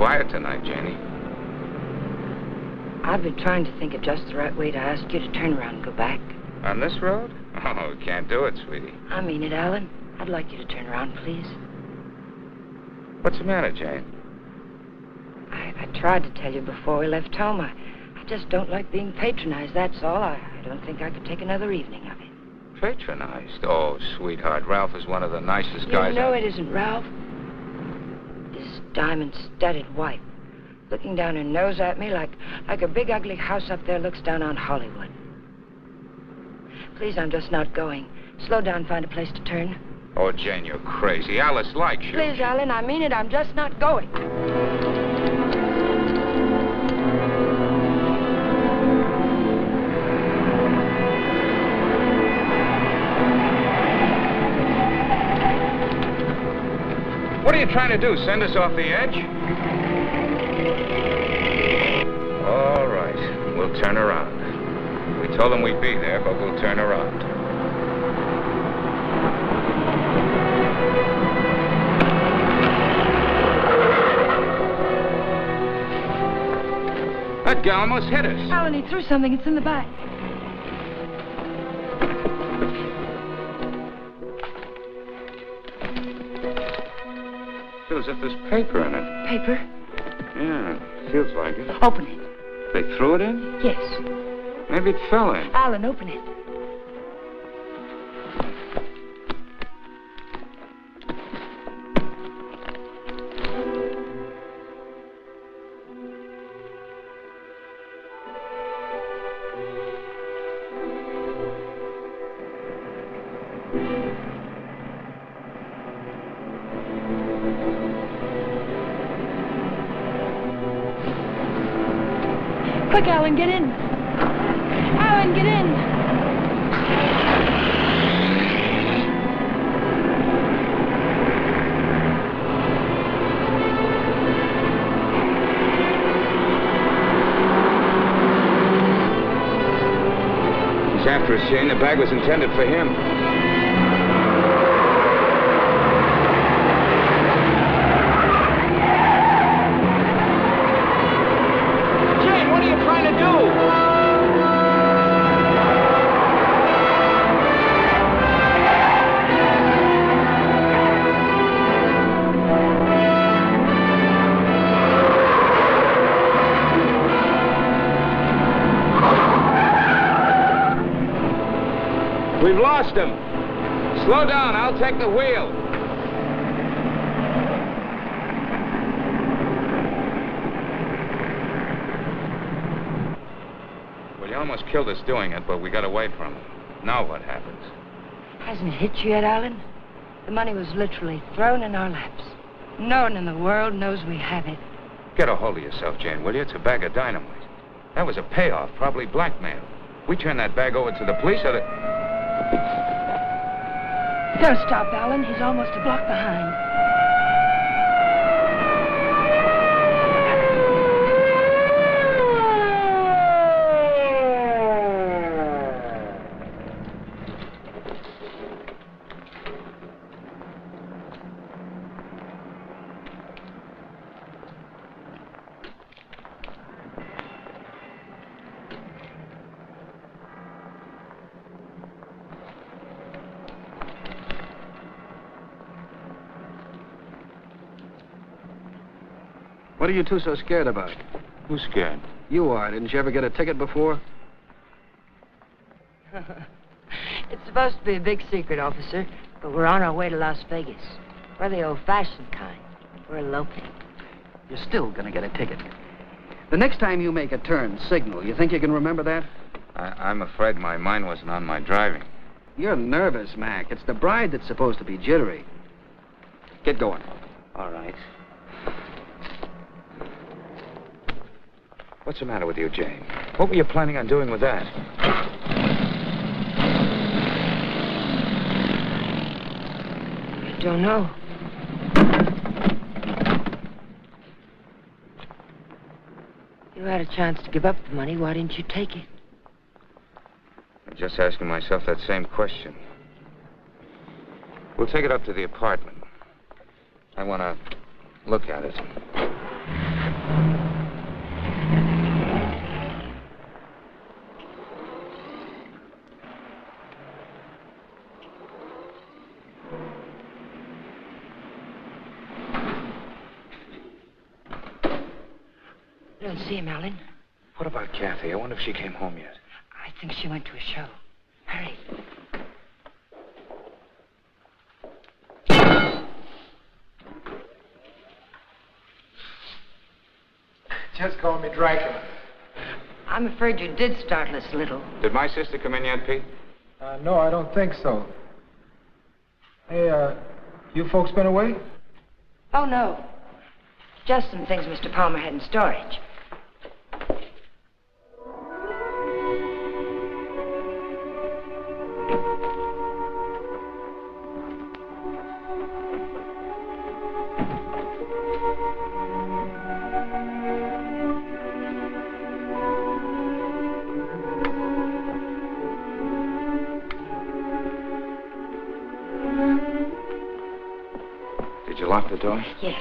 quiet tonight, Janie. I've been trying to think of just the right way to ask you to turn around and go back. On this road? Oh, we can't do it, sweetie. I mean it, Alen. I'd like you to turn around, please. What's the matter, Jane? I tried to tell you before we left home. I just don't like being patronized, that's all. I don't think I could take another evening of it. Patronized? Oh, sweetheart, Ralph is one of the nicest guys. You know it isn't Ralph. This diamond-studded wife, looking down her nose at me like a big ugly house up there looks down on Hollywood. Please, I'm just not going. Slow down, find a place to turn. Oh, Jane, you're crazy. Alice likes you. Please, Alen, I mean it. I'm just not going. What are you trying to do, send us off the edge? All right, we'll turn around. We told them we'd be there, but we'll turn around. That guy almost hit us. Alen, he threw something. It's in the back. Feels as if there's paper in it. Paper? Yeah, feels like it. Open it. They threw it in? Yes. Maybe it fell in. Alen, open it. Quick, Alen, get in. Alen, get in. He's after us, Jane. The bag was intended for him. We've lost him. Slow down, I'll take the wheel. Well, you almost killed us doing it, but we got away from him. Now what happens? Hasn't it hit you yet, Alen? The money was literally thrown in our laps. No one in the world knows we have it. Get a hold of yourself, Jane, will you? It's a bag of dynamite. That was a payoff, probably blackmail. We turn that bag over to the police, or the... Don't stop, Alen. He's almost a block behind. What are you two so scared about? Who's scared? You are. Didn't you ever get a ticket before? It's supposed to be a big secret, officer, but we're on our way to Las Vegas. We're the old-fashioned kind. We're eloping. You're still gonna get a ticket. The next time you make a turn, signal. You think you can remember that? I'm afraid my mind wasn't on my driving. You're nervous, Mac. It's the bride that's supposed to be jittery. Get going. All right. What's the matter with you, Jane? What were you planning on doing with that? I don't know. You had a chance to give up the money. Why didn't you take it? I'm just asking myself that same question. We'll take it up to the apartment. I want to look at it. and see him, Ellen. What about Kathy? I wonder if she came home yet. I think she went to a show. Hurry. Just call me Dracula. I'm afraid you did startle us a little. Did my sister come in yet, Pete? No, I don't think so. Hey, you folks been away? Oh, no. Just some things Mr. Palmer had in storage. Did you lock the door? Yes.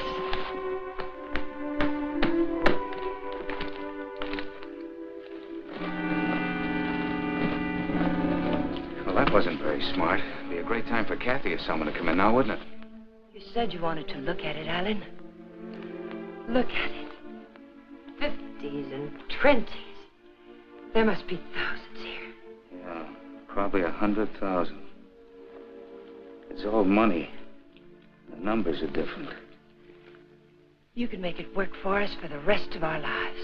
Well, that wasn't very smart. It'd be a great time for Kathy or someone to come in now, wouldn't it? You said you wanted to look at it, Ellen. Look at it. 50s and 20s. There must be thousands here. Yeah, probably 100,000. It's all money. The numbers are different. You could make it work for us for the rest of our lives.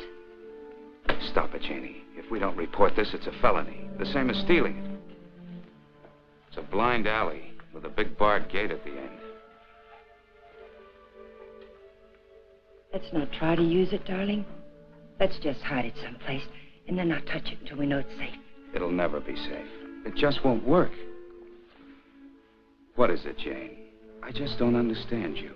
Stop it, Janie. If we don't report this, it's a felony. The same as stealing it. It's a blind alley with a big barred gate at the end. Let's not try to use it, darling. Let's just hide it someplace and then not touch it until we know it's safe. It'll never be safe. It just won't work. What is it, Jane? I just don't understand you.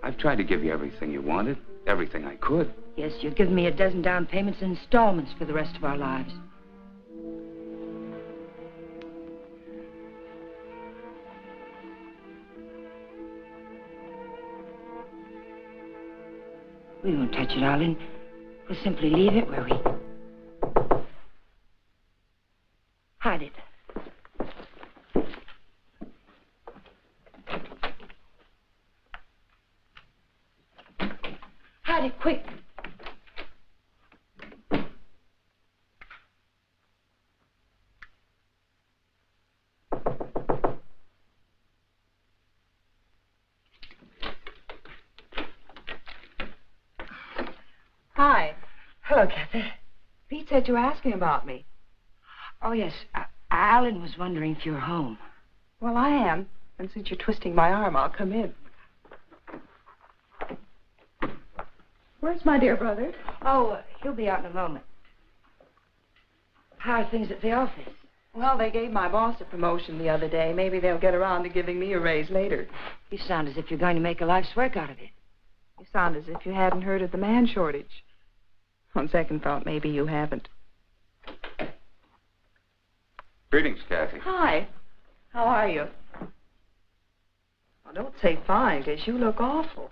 I've tried to give you everything you wanted, everything I could. Yes, you've given me a dozen down payments in installments for the rest of our lives. We won't touch it, Ellen. We'll simply leave it where we... hide it. Hide it, quick. Hi. Hello, Kathy. Pete said you were asking about me. Oh, yes. Alan was wondering if you were home. Well, I am. And since you're twisting my arm, I'll come in. Where's my dear brother? Oh, he'll be out in a moment. How are things at the office? Well, they gave my boss a promotion the other day. Maybe they'll get around to giving me a raise later. You sound as if you're going to make a life's work out of it. You sound as if you hadn't heard of the man shortage. On second thought, maybe you haven't. Greetings, Kathy. Hi. How are you? Well, don't say fine, because you look awful.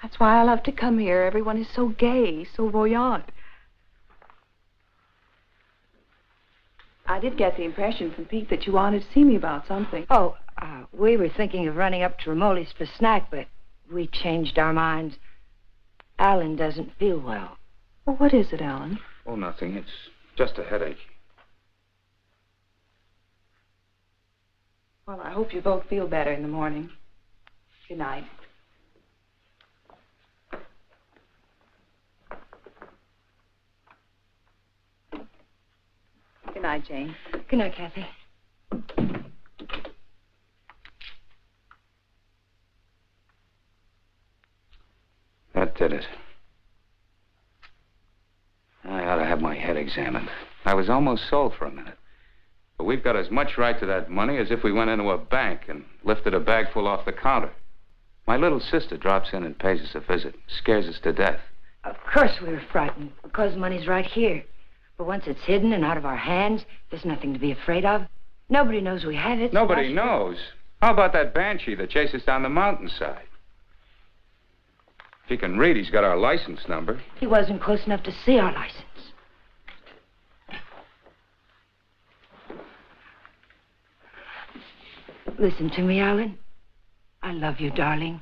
That's why I love to come here. Everyone is so gay, so voyant. I did get the impression from Pete that you wanted to see me about something. Oh, we were thinking of running up to Ramoli's for a snack, but we changed our minds. Alan doesn't feel well. Well, what is it, Ellen? Oh, nothing. It's just a headache. Well, I hope you both feel better in the morning. Good night. Good night, Jane. Good night, Kathy. That did it. I ought to have my head examined. I was almost sold for a minute. But we've got as much right to that money as if we went into a bank and lifted a bag full off the counter. My little sister drops in and pays us a visit. Scares us to death. Of course we were frightened, because money's right here. But once it's hidden and out of our hands, there's nothing to be afraid of. Nobody knows we have it. Nobody knows. How about that banshee that chased us down the mountainside? If he can read, he's got our license number. He wasn't close enough to see our license. Listen to me, Alan. I love you, darling.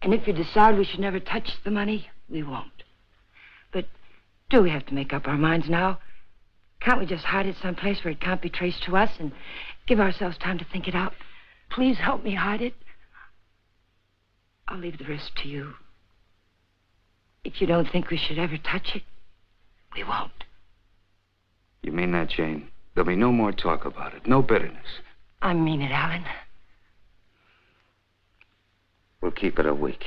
And if you decide we should never touch the money, we won't. But do we have to make up our minds now? Can't we just hide it someplace where it can't be traced to us and give ourselves time to think it out? Please help me hide it. I'll leave the rest to you. If you don't think we should ever touch it, we won't. You mean that, Jane? There'll be no more talk about it, no bitterness. I mean it, Alen. We'll keep it a week.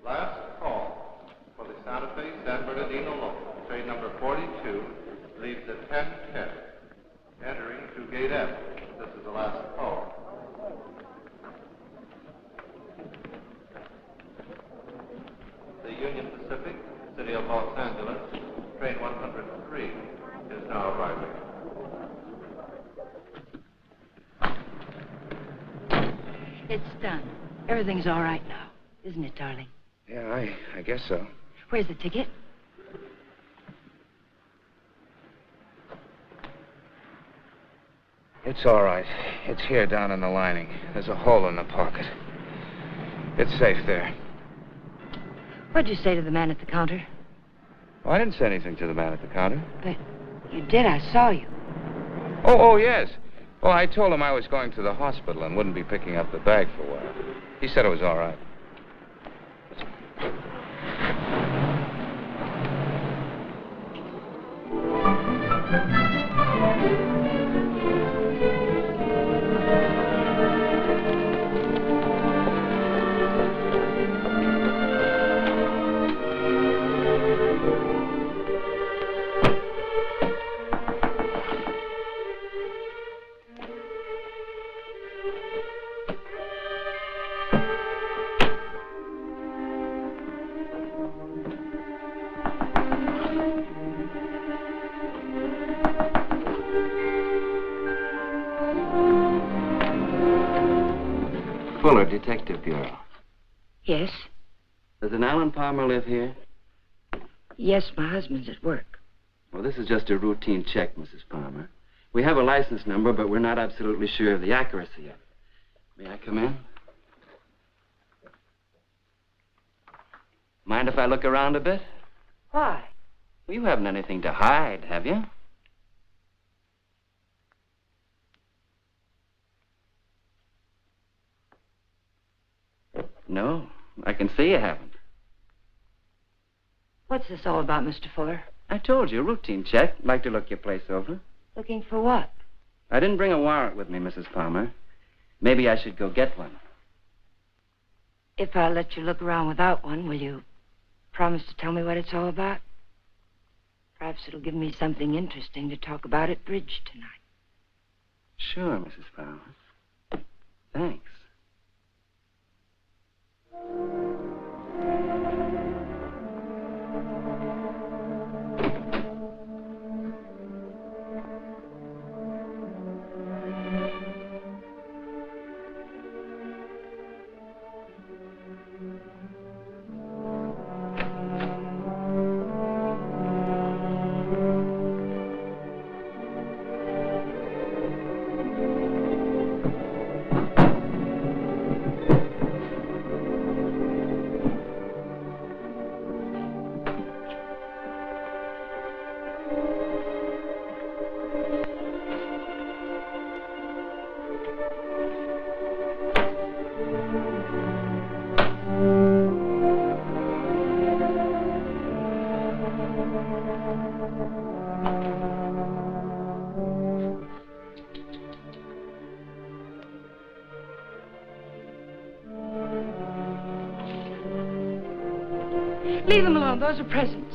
Last call for the Santa Fe San Bernardino local. Train number 42 leaves at 10:10. Entering to Gate F. This is the last call. The Union Pacific, City of Los Angeles, train 103 is now arriving. It's done. Everything's all right now, isn't it, darling? Yeah, I guess so. Where's the ticket? It's all right. It's here down in the lining. There's a hole in the pocket. It's safe there. What'd you say to the man at the counter? Well, I didn't say anything to the man at the counter. But you did. I saw you. Oh, yes. Well, I told him I was going to the hospital and wouldn't be picking up the bag for a while. He said it was all right. Fuller, Detective Bureau. Yes? Does an Alan Palmer live here? Yes, my husband's at work. Well, this is just a routine check, Mrs. Palmer. We have a license number, but we're not absolutely sure of the accuracy of it. May I come in? Mind if I look around a bit? Why? Well, you haven't anything to hide, have you? No, I can see you haven't. What's this all about, Mr. Fuller? I told you, routine check. Like to look your place over. Looking for what? I didn't bring a warrant with me, Mrs. Palmer. Maybe I should go get one. If I let you look around without one, will you promise to tell me what it's all about? Perhaps it'll give me something interesting to talk about at bridge tonight. Sure, Mrs. Palmer. Thanks. Leave them alone. Those are presents.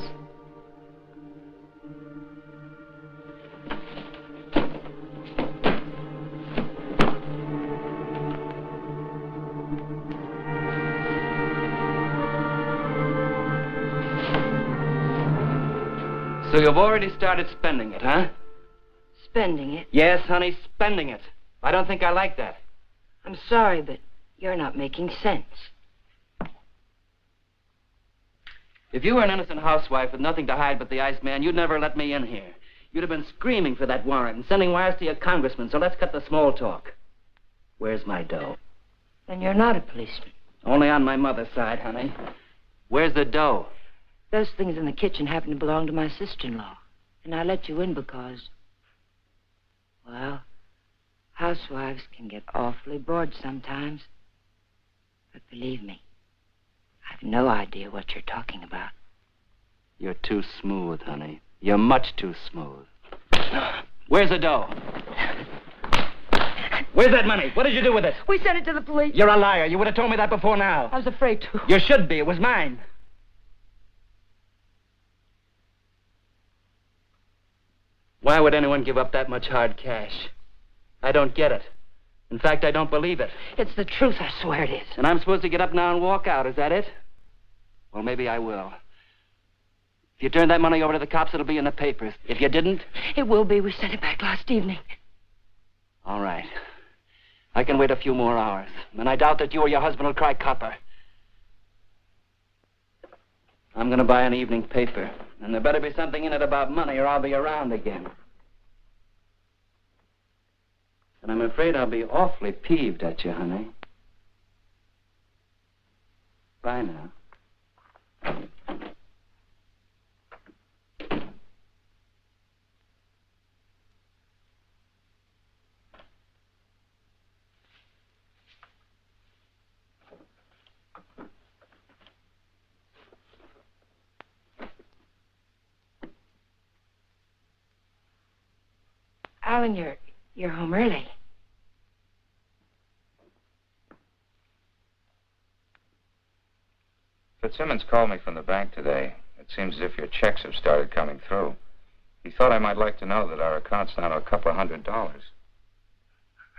So you've already started spending it, huh? Spending it? Yes, honey, spending it. I don't think I like that. I'm sorry, but you're not making sense. If you were an innocent housewife with nothing to hide but the Iceman, you'd never let me in here. You'd have been screaming for that warrant and sending wires to your congressman, so let's cut the small talk. Where's my dough? Then you're not a policeman. Only on my mother's side, honey. Where's the dough? Those things in the kitchen happen to belong to my sister-in-law. And I let you in because, well, housewives can get awfully bored sometimes. But believe me, I've no idea what you're talking about. You're too smooth, honey. You're much too smooth. Where's the dough? Where's that money? What did you do with it? We sent it to the police. You're a liar. You would have told me that before now. I was afraid to. You should be. It was mine. Why would anyone give up that much hard cash? I don't get it. In fact, I don't believe it. It's the truth, I swear it is. And I'm supposed to get up now and walk out, is that it? Well, maybe I will. If you turn that money over to the cops, it'll be in the papers. If you didn't... It will be. We sent it back last evening. All right. I can wait a few more hours. And I doubt that you or your husband will cry copper. I'm going to buy an evening paper. And there better be something in it about money or I'll be around again. And I'm afraid I'll be awfully peeved at you, honey. Bye now. Άλαν, you're home early. Fitzsimmons called me from the bank today. It seems as if your checks have started coming through. He thought I might like to know that our account's down to a couple of $100.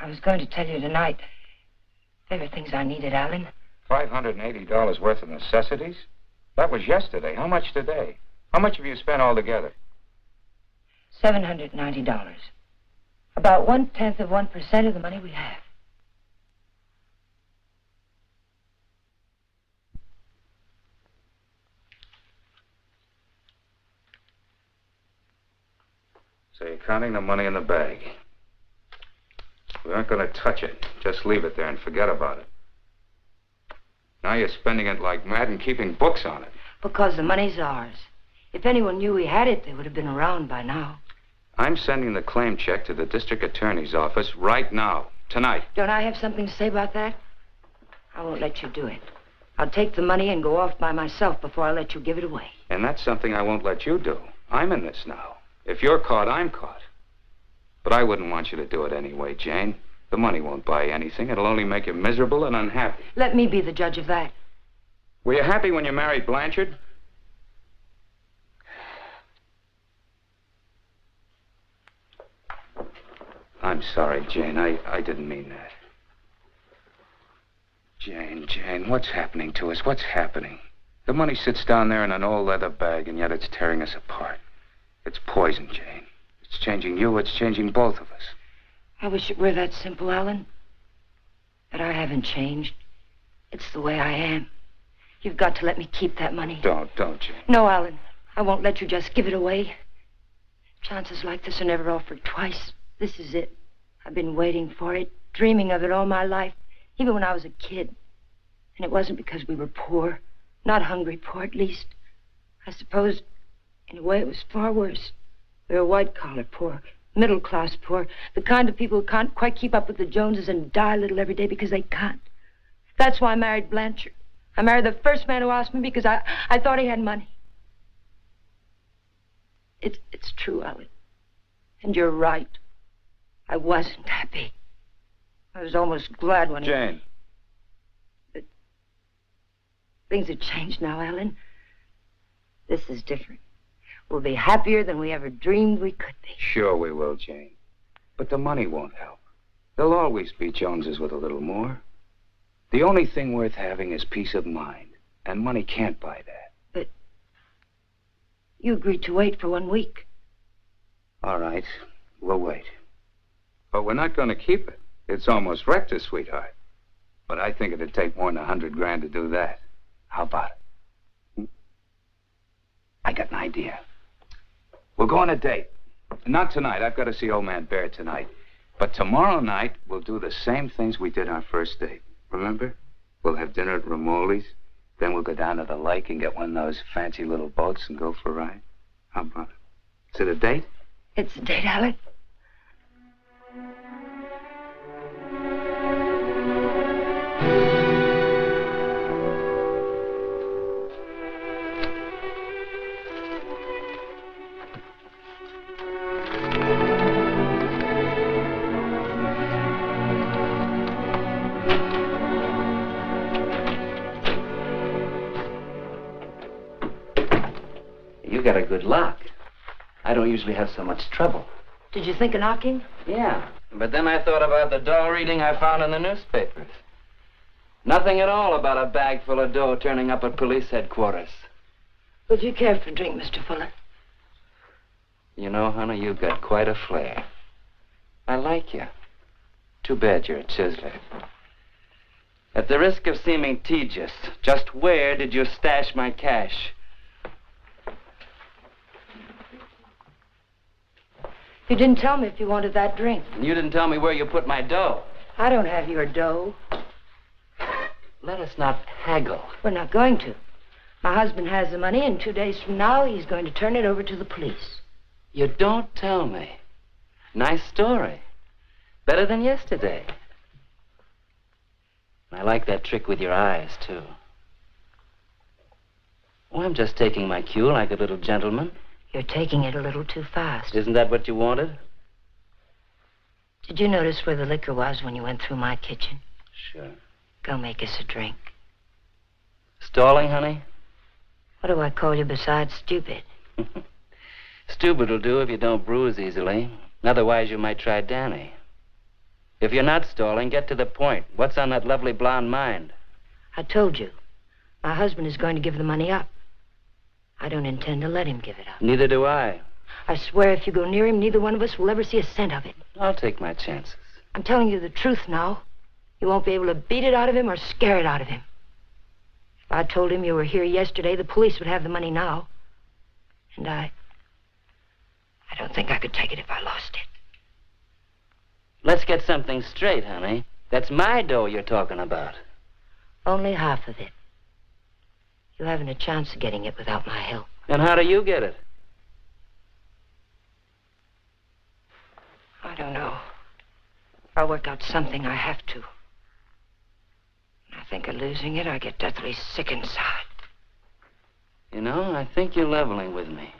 I was going to tell you tonight. There were things I needed, Άλαν. $580 worth of necessities? That was yesterday. How much today? How much have you spent altogether? $790. About 0.1% of the money we have. So you're counting the money in the bag. We aren't going to touch it. Just leave it there and forget about it. Now you're spending it like mad and keeping books on it. Because the money's ours. If anyone knew we had it, they would have been around by now. I'm sending the claim check to the district attorney's office right now, tonight. Don't I have something to say about that? I won't let you do it. I'll take the money and go off by myself before I let you give it away. And that's something I won't let you do. I'm in this now. If you're caught, I'm caught. But I wouldn't want you to do it anyway, Jane. The money won't buy anything. It'll only make you miserable and unhappy. Let me be the judge of that. Were you happy when you married Blanchard? I'm sorry, Jane. I didn't mean that. Jane, what's happening to us? What's happening? The money sits down there in an old leather bag, and yet it's tearing us apart. It's poison, Jane. It's changing you. It's changing both of us. I wish it were that simple, Άλαν. But I haven't changed. It's the way I am. You've got to let me keep that money. Don't, Jane. No, Άλαν. I won't let you just give it away. Chances like this are never offered twice. This is it. I've been waiting for it, dreaming of it all my life, even when I was a kid. And it wasn't because we were poor. Not hungry poor, at least. I suppose, in a way, it was far worse. We were white-collar poor, middle-class poor, the kind of people who can't quite keep up with the Joneses and die a little every day because they can't. That's why I married Blanchard. I married the first man who asked me because I thought he had money. It's true, Άλαν. And you're right. I wasn't happy. I was almost glad when Jane. But things have changed now, Άλαν. This is different. We'll be happier than we ever dreamed we could be. Sure we will, Jane. But the money won't help. There'll always be Joneses with a little more. The only thing worth having is peace of mind. And money can't buy that. But you agreed to wait for 1 week. All right. We'll wait. But we're not going to keep it. It's almost wrecked us, sweetheart. But I think it'd take more than $100 grand to do that. How about it? I got an idea. We'll go on a date. Not tonight. I've got to see Old Man Bear tonight. But tomorrow night, we'll do the same things we did our first date. Remember? We'll have dinner at Ramoli's. Then we'll go down to the lake and get one of those fancy little boats and go for a ride. How about it? Is it a date? It's a date, Alex. You got a good lock. I don't usually have so much trouble. Did you think of knocking? Yeah, but then I thought about the dough reading I found in the newspapers. Nothing at all about a bag full of dough turning up at police headquarters. Would you care for a drink, Mr. Fuller? You know, honey, you've got quite a flair. I like you. Too bad you're a chiseler. At the risk of seeming tedious, just where did you stash my cash? You didn't tell me if you wanted that drink. And you didn't tell me where you put my dough. I don't have your dough. Let us not haggle. We're not going to. My husband has the money, and 2 days from now, he's going to turn it over to the police. You don't tell me. Nice story. Better than yesterday. I like that trick with your eyes, too. Oh, I'm just taking my cue like a little gentleman. You're taking it a little too fast. Isn't that what you wanted? Did you notice where the liquor was when you went through my kitchen? Sure. Go make us a drink. Stalling, honey? What do I call you besides stupid? Stupid will do if you don't bruise easily. Otherwise, you might try Danny. If you're not stalling, get to the point. What's on that lovely blonde mind? I told you. My husband is going to give the money up. I don't intend to let him give it up. Neither do I. I swear if you go near him, neither one of us will ever see a cent of it. I'll take my chances. I'm telling you the truth now. You won't be able to beat it out of him or scare it out of him. If I told him you were here yesterday, the police would have the money now. And I don't think I could take it if I lost it. Let's get something straight, honey. That's my dough you're talking about. Only half of it. You haven't a chance of getting it without my help. And how do you get it? I don't know. I'll work out something. I have to. When I think of losing it, I get deathly sick inside. You know, I think you're leveling with me.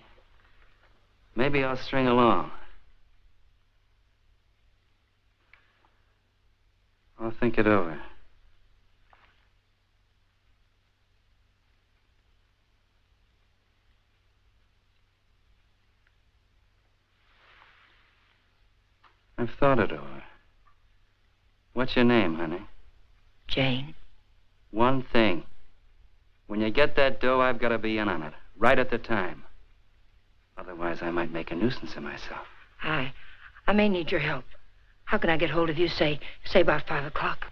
Maybe I'll string along. I'll think it over. I've thought it over. What's your name, honey? Jane. One thing. When you get that dough, I've got to be in on it. Right at the time. Otherwise, I might make a nuisance of myself. I may need your help. How can I get hold of you, say about 5 o'clock?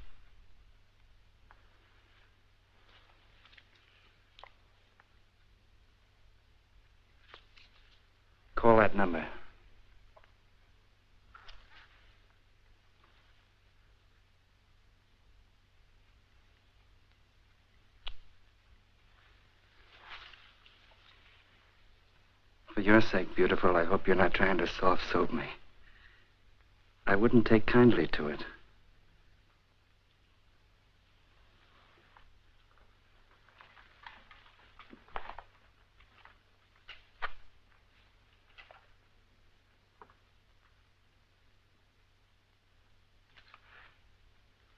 Call that number. For your sake, beautiful, I hope you're not trying to soft-soap me. I wouldn't take kindly to it.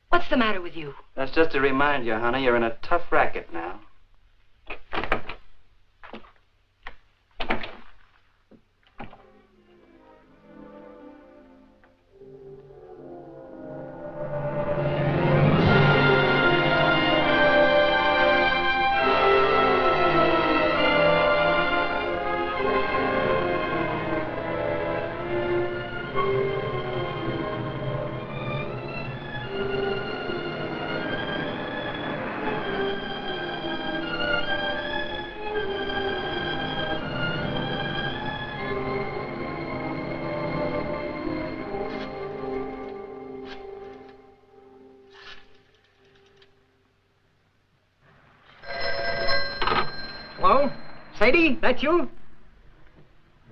What's the matter with you? That's just to remind you, honey, you're in a tough racket now. lady, that you?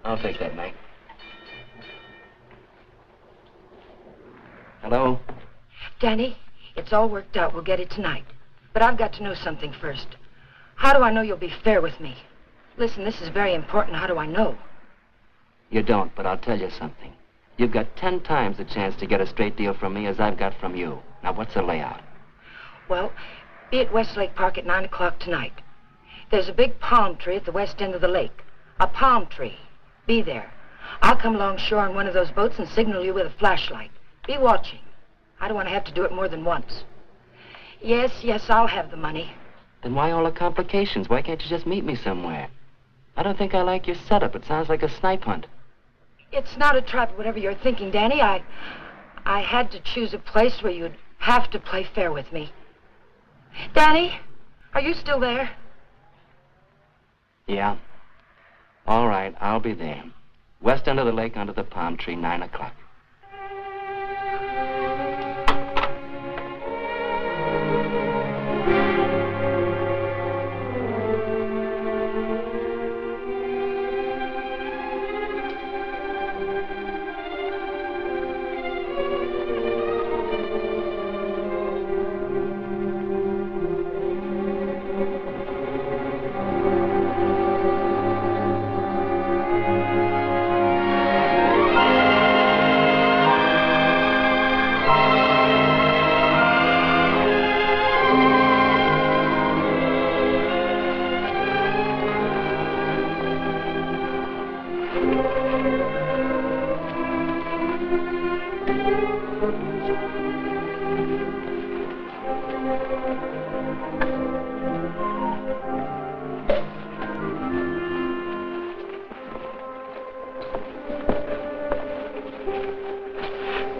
I'll take that, Mike. Hello? Danny, it's all worked out. We'll get it tonight. But I've got to know something first. How do I know you'll be fair with me? Listen, this is very important. How do I know? You don't, but I'll tell you something. You've got 10 times the chance to get a straight deal from me as I've got from you. Now, what's the layout? Well, be at Westlake Park at 9 o'clock tonight. There's a big palm tree at the west end of the lake. A palm tree. Be there. I'll come along shore on one of those boats and signal you with a flashlight. Be watching. I don't want to have to do it more than once. Yes, I'll have the money. Then why all the complications? Why can't you just meet me somewhere? I don't think I like your setup. It sounds like a snipe hunt. It's not a trap, whatever you're thinking, Danny. I had to choose a place where you'd have to play fair with me. Danny, are you still there? Yeah. All right, I'll be there. West end of the lake under the palm tree, 9 o'clock.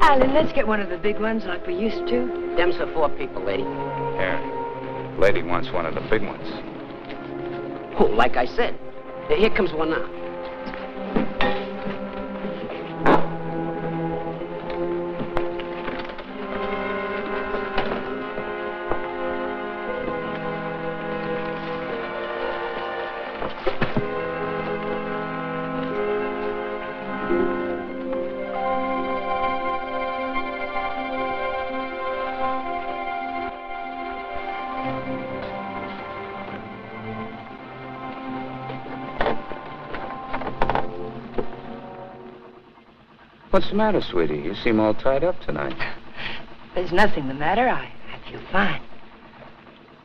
Alen, let's get one of the big ones like we used to. Them's for 4 people, lady. Yeah. Lady wants one of the big ones. Oh, like I said. Here comes one now. What's the matter, sweetie? You seem all tied up tonight. There's nothing the matter. I feel fine.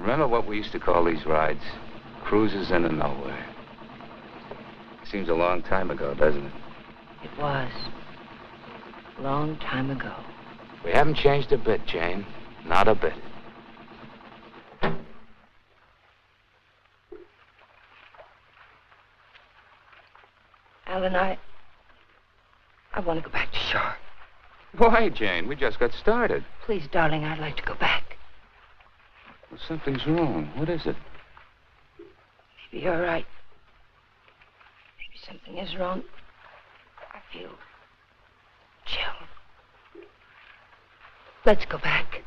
Remember what we used to call these rides? Cruises into nowhere. Seems a long time ago, doesn't it? It was. A long time ago. We haven't changed a bit, Jane. Not a bit. Alen, I want to go back to shore. Why, Jane? We just got started. Please, darling, I'd like to go back. Well, something's wrong. What is it? Maybe you're right. Maybe something is wrong. I feel chill. Let's go back.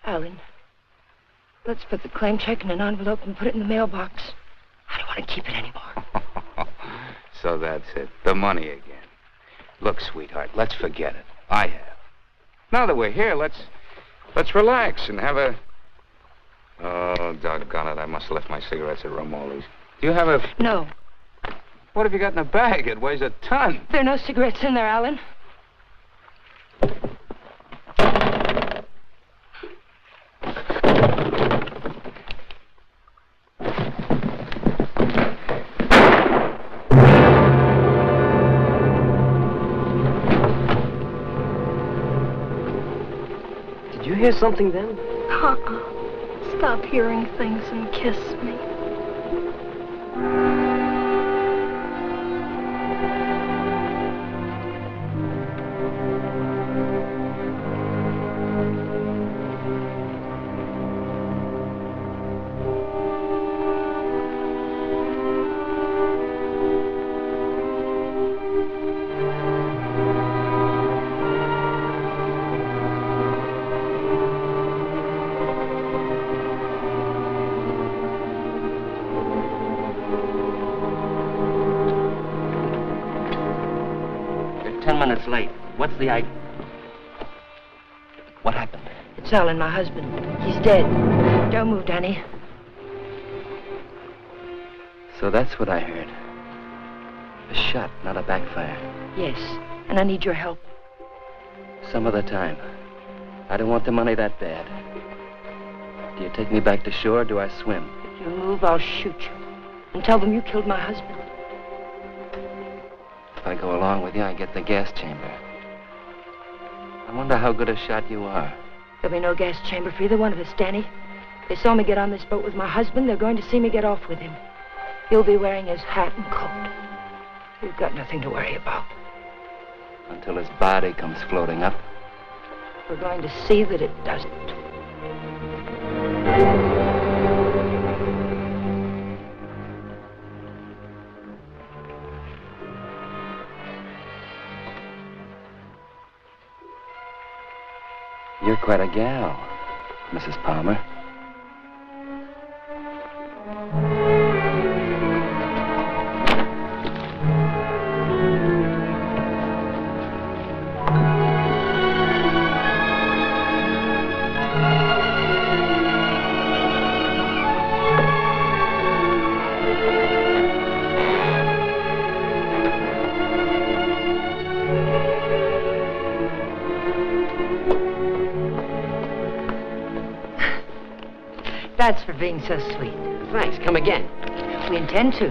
Alen, let's put the claim check in an envelope and put it in the mailbox. I don't want to keep it anymore. So that's it. The money again. Look, sweetheart, let's forget it. I have. Now that we're here, let's relax and have a... Oh, doggone it. I must have left my cigarettes at Romoli's. Do you have a... No. What have you got in the bag? It weighs a ton. There are no cigarettes in there, Alen. Did you hear something then? Stop hearing things and kiss me. minutes late. What's the idea? What happened? It's Άλαν, my husband. He's dead. Don't move, Danny. So that's what I heard. A shot, not a backfire. Yes, and I need your help. Some other time. I don't want the money that bad. Do you take me back to shore or do I swim? If you move, I'll shoot you. And tell them you killed my husband. If I go along with you, I get the gas chamber. I wonder how good a shot you are. There'll be no gas chamber for either one of us, Danny. They saw me get on this boat with my husband. They're going to see me get off with him. He'll be wearing his hat and coat. You've got nothing to worry about. Until his body comes floating up. We're going to see that it doesn't. You're quite a gal, Mrs. Palmer. That's for being so sweet. Thanks. Come again. We intend to.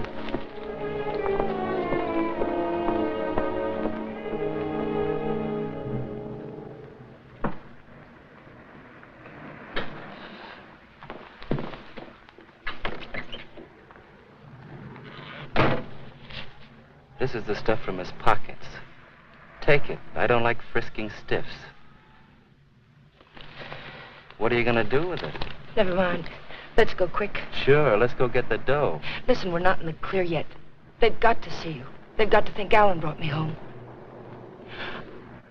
This is the stuff from his pockets. Take it. I don't like frisking stiffs. What are you going to do with it? Never mind. Let's go quick. Sure, let's go get the dough. Listen, we're not in the clear yet. They've got to see you. They've got to think Άλαν brought me home.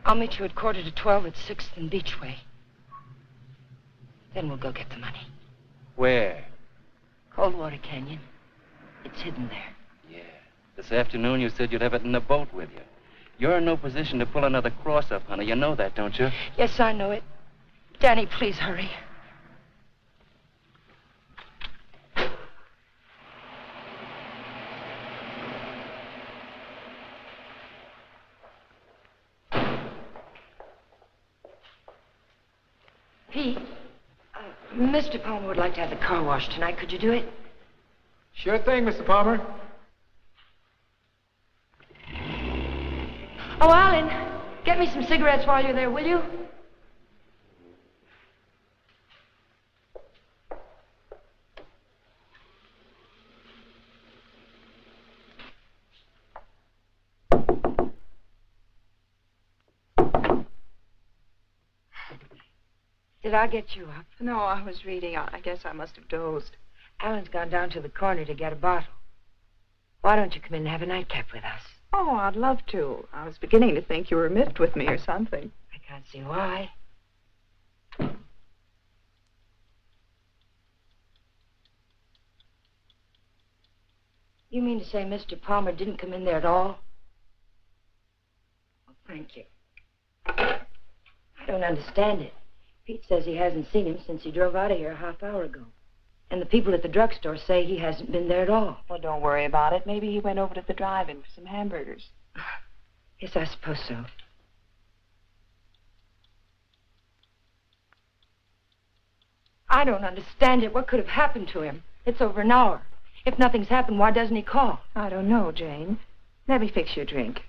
I'll meet you at 11:45 at 6th and Beachway. Then we'll go get the money. Where? Coldwater Canyon. It's hidden there. Yeah. This afternoon you said you'd have it in a boat with you. You're in no position to pull another cross-up, honey. You know that, don't you? Yes, I know it. Danny, please hurry. Pete, Mr. Palmer would like to have the car washed tonight. Could you do it? Sure thing, Mr. Palmer. Oh, Άλαν, get me some cigarettes while you're there, will you? Did I get you up? No, I was reading. I guess I must have dozed. Άλan's gone down to the corner to get a bottle. Why don't you come in and have a nightcap with us? Oh, I'd love to. I was beginning to think you were miffed with me or something. I can't see why. You mean to say Mr. Palmer didn't come in there at all? Well, thank you. I don't understand it. Pete says he hasn't seen him since he drove out of here a half hour ago. And the people at the drugstore say he hasn't been there at all. Well, don't worry about it. Maybe he went over to the drive-in for some hamburgers. Yes, I suppose so. I don't understand it. What could have happened to him? It's over an hour. If nothing's happened, why doesn't he call? I don't know, Jane. Let me fix you a drink.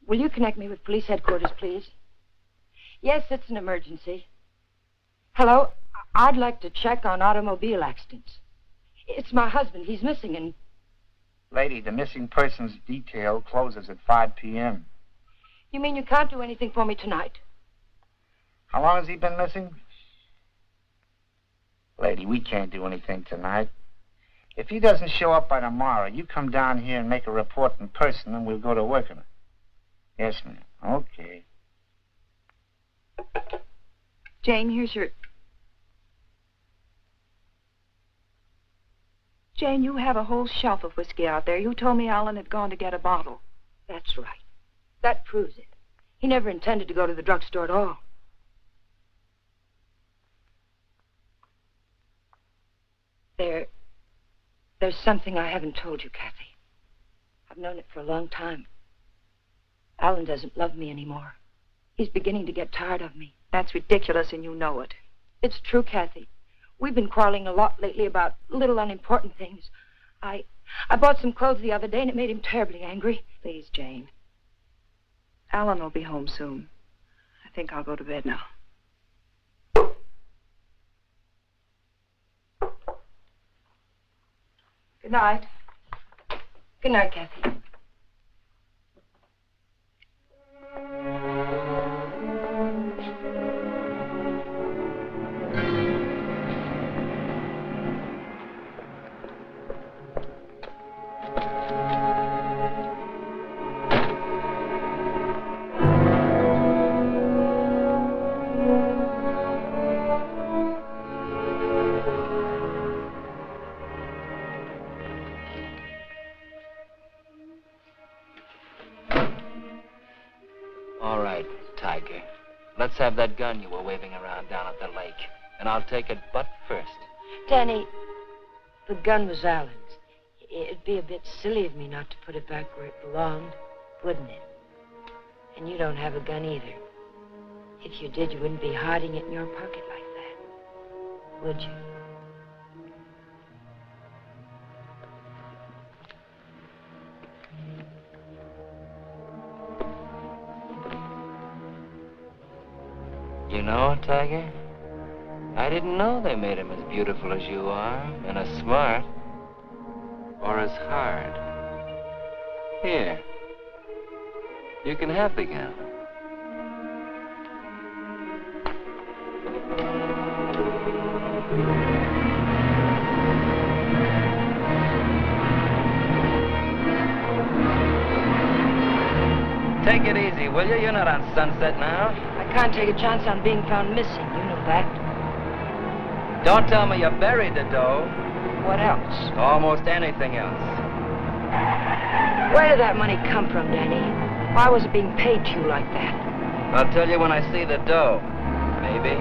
Will you connect me with police headquarters, please? Yes, it's an emergency. Hello? I'd like to check on automobile accidents. It's my husband. He's missing and... Lady, the missing persons detail closes at 5 p.m. You mean you can't do anything for me tonight? How long has he been missing? Lady, we can't do anything tonight. If he doesn't show up by tomorrow, you come down here and make a report in person, and we'll go to work on it. Yes, ma'am. Okay. Jane, here's your... Jane, you have a whole shelf of whiskey out there. You told me Άλαν had gone to get a bottle. That's right. That proves it. He never intended to go to the drugstore at all. There's something I haven't told you, Kathy. I've known it for a long time. Άλαν doesn't love me anymore. He's beginning to get tired of me. That's ridiculous, and you know it. It's true, Kathy. We've been quarreling a lot lately about little unimportant things. I bought some clothes the other day, and it made him terribly angry. Please, Jane. Άλαν will be home soon. I think I'll go to bed now. Good night. Good night, Kathy. Let's have that gun you were waving around down at the lake. And I'll take it butt first. Danny, the gun was Alan's. It'd be a bit silly of me not to put it back where it belonged, wouldn't it? And you don't have a gun either. If you did, you wouldn't be hiding it in your pocket like that, would you? You know, Tiger, I didn't know they made him as beautiful as you are, and as smart, or as hard. Here, you can have the gun. Take it easy, will you? You're not on Sunset now. I can't take a chance on being found missing. You know that. Don't tell me you buried the dough. What else? Almost anything else. Where did that money come from, Danny? Why was it being paid to you like that? I'll tell you when I see the dough. Maybe.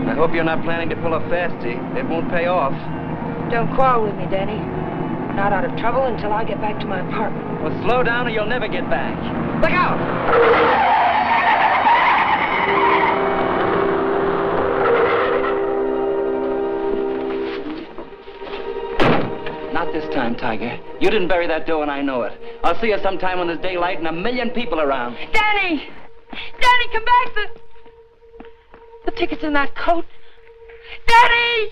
I hope you're not planning to pull a fastie. It won't pay off. Don't quarrel with me, Danny. Not out of trouble until I get back to my apartment. Well, slow down or you'll never get back. Look out! Not this time, Tiger. You didn't bury that dough and I know it. I'll see you sometime when there's daylight and a million people around. Danny! Danny, come back! The ticket's in that coat. Danny!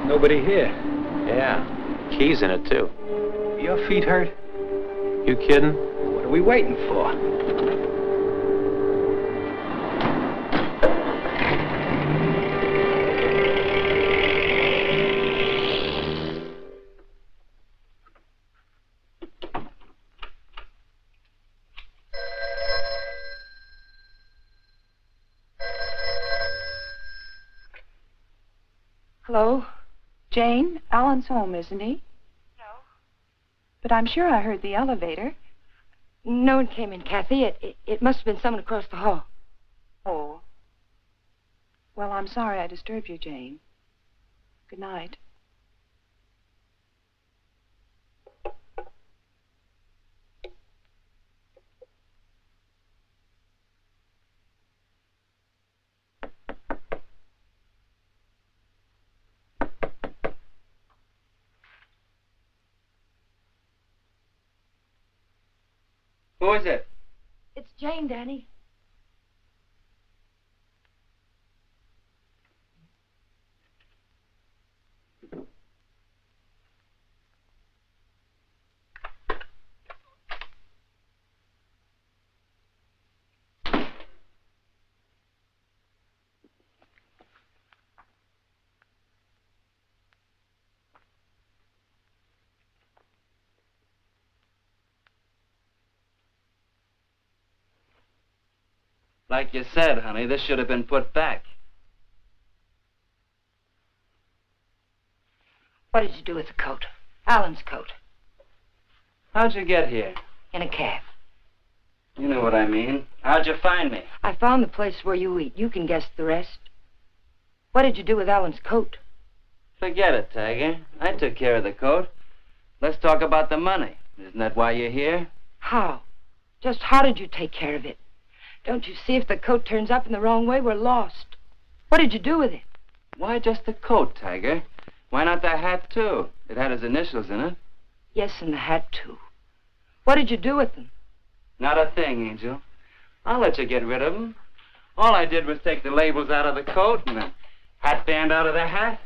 Nobody here. Yeah, keys in it, too. Your feet hurt? You kidding? What are we waiting for? Hello? Jane, Alan's home, isn't he? No. But I'm sure I heard the elevator. No one came in, Kathy. It must have been someone across the hall. Oh. Well, I'm sorry I disturbed you, Jane. Good night. Who is it? It's Jane, Danny. Like you said, honey, this should have been put back. What did you do with the coat? Alan's coat. How'd you get here? In a cab. You know what I mean. How'd you find me? I found the place where you eat. You can guess the rest. What did you do with Alan's coat? Forget it, Tiger. I took care of the coat. Let's talk about the money. Isn't that why you're here? How? Just how did you take care of it? Don't you see if the coat turns up in the wrong way, we're lost. What did you do with it? Why just the coat, Tiger? Why not the hat, too? It had his initials in it. Yes, and the hat, too. What did you do with them? Not a thing, Angel. I'll let you get rid of them. All I did was take the labels out of the coat and the hat band out of the hat.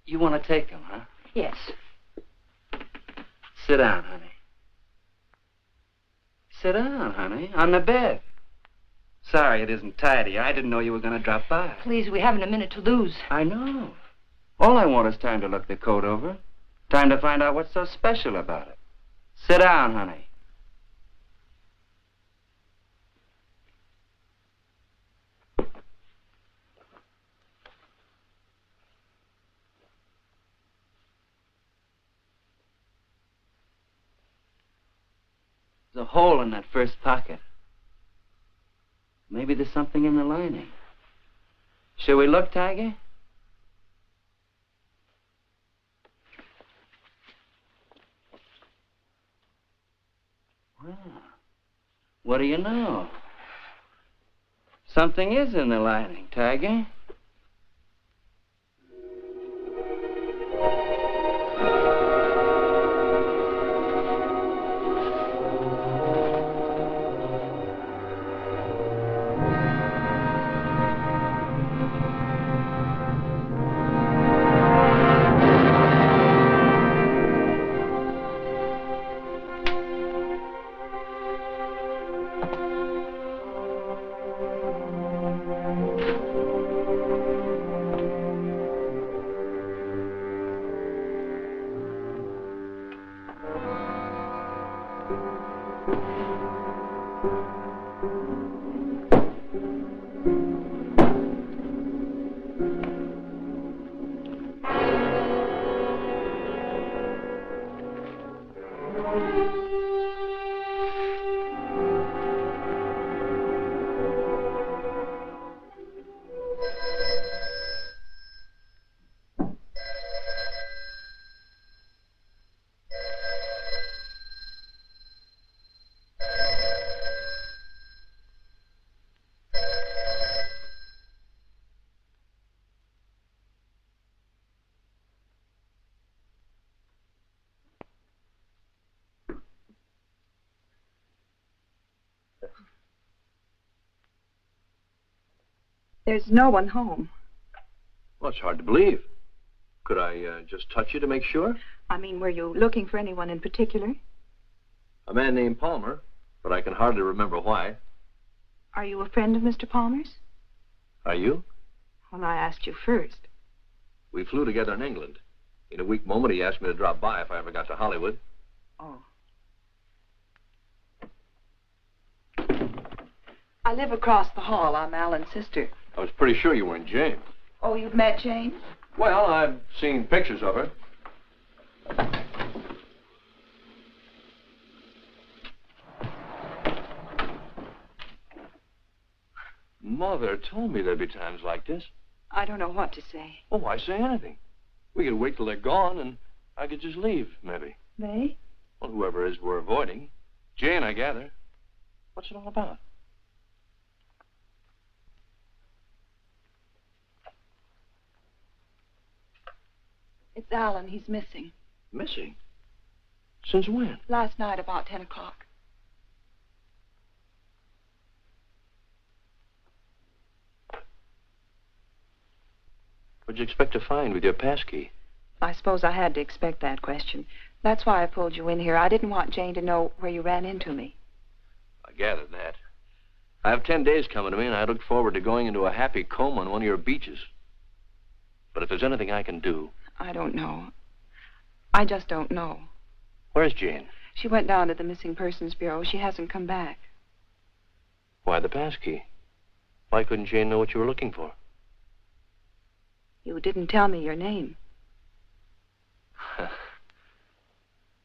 You want to take them, huh? Yes. Sit down, honey. Sit down, honey, on the bed. Sorry it isn't tidy. I didn't know you were going to drop by. Please, we haven't a minute to lose. I know. All I want is time to look the coat over. Time to find out what's so special about it. Sit down, honey. There's a hole in that first pocket. Maybe there's something in the lining. Shall we look, Tiger? Well, what do you know? Something is in the lining, Tiger. There's no one home. Well, it's hard to believe. Could I just touch you to make sure? I mean, were you looking for anyone in particular? A man named Palmer, but I can hardly remember why. Are you a friend of Mr. Palmer's? Are you? Well, I asked you first. We flew together in England. In a weak moment, he asked me to drop by if I ever got to Hollywood. Oh. I live across the hall. I'm Alan's sister. I was pretty sure you weren't Jane. Oh, you've met Jane? Well, I've seen pictures of her. Mother told me there'd be times like this. I don't know what to say. Oh, why say anything? We could wait till they're gone, and I could just leave, maybe. They? Well, whoever it is we're avoiding. Jane, I gather. What's it all about? It's Alan. He's missing. Missing? Since when? Last night about 10 o'clock. What'd you expect to find with your passkey? I suppose I had to expect that question. That's why I pulled you in here. I didn't want Jane to know where you ran into me. I gathered that. I have 10 days coming to me, and I look forward to going into a happy coma on one of your beaches. But if there's anything I can do... I don't know. I just don't know. Where's Jane? She went down to the Missing Persons Bureau. She hasn't come back. Why the passkey? Why couldn't Jane know what you were looking for? You didn't tell me your name.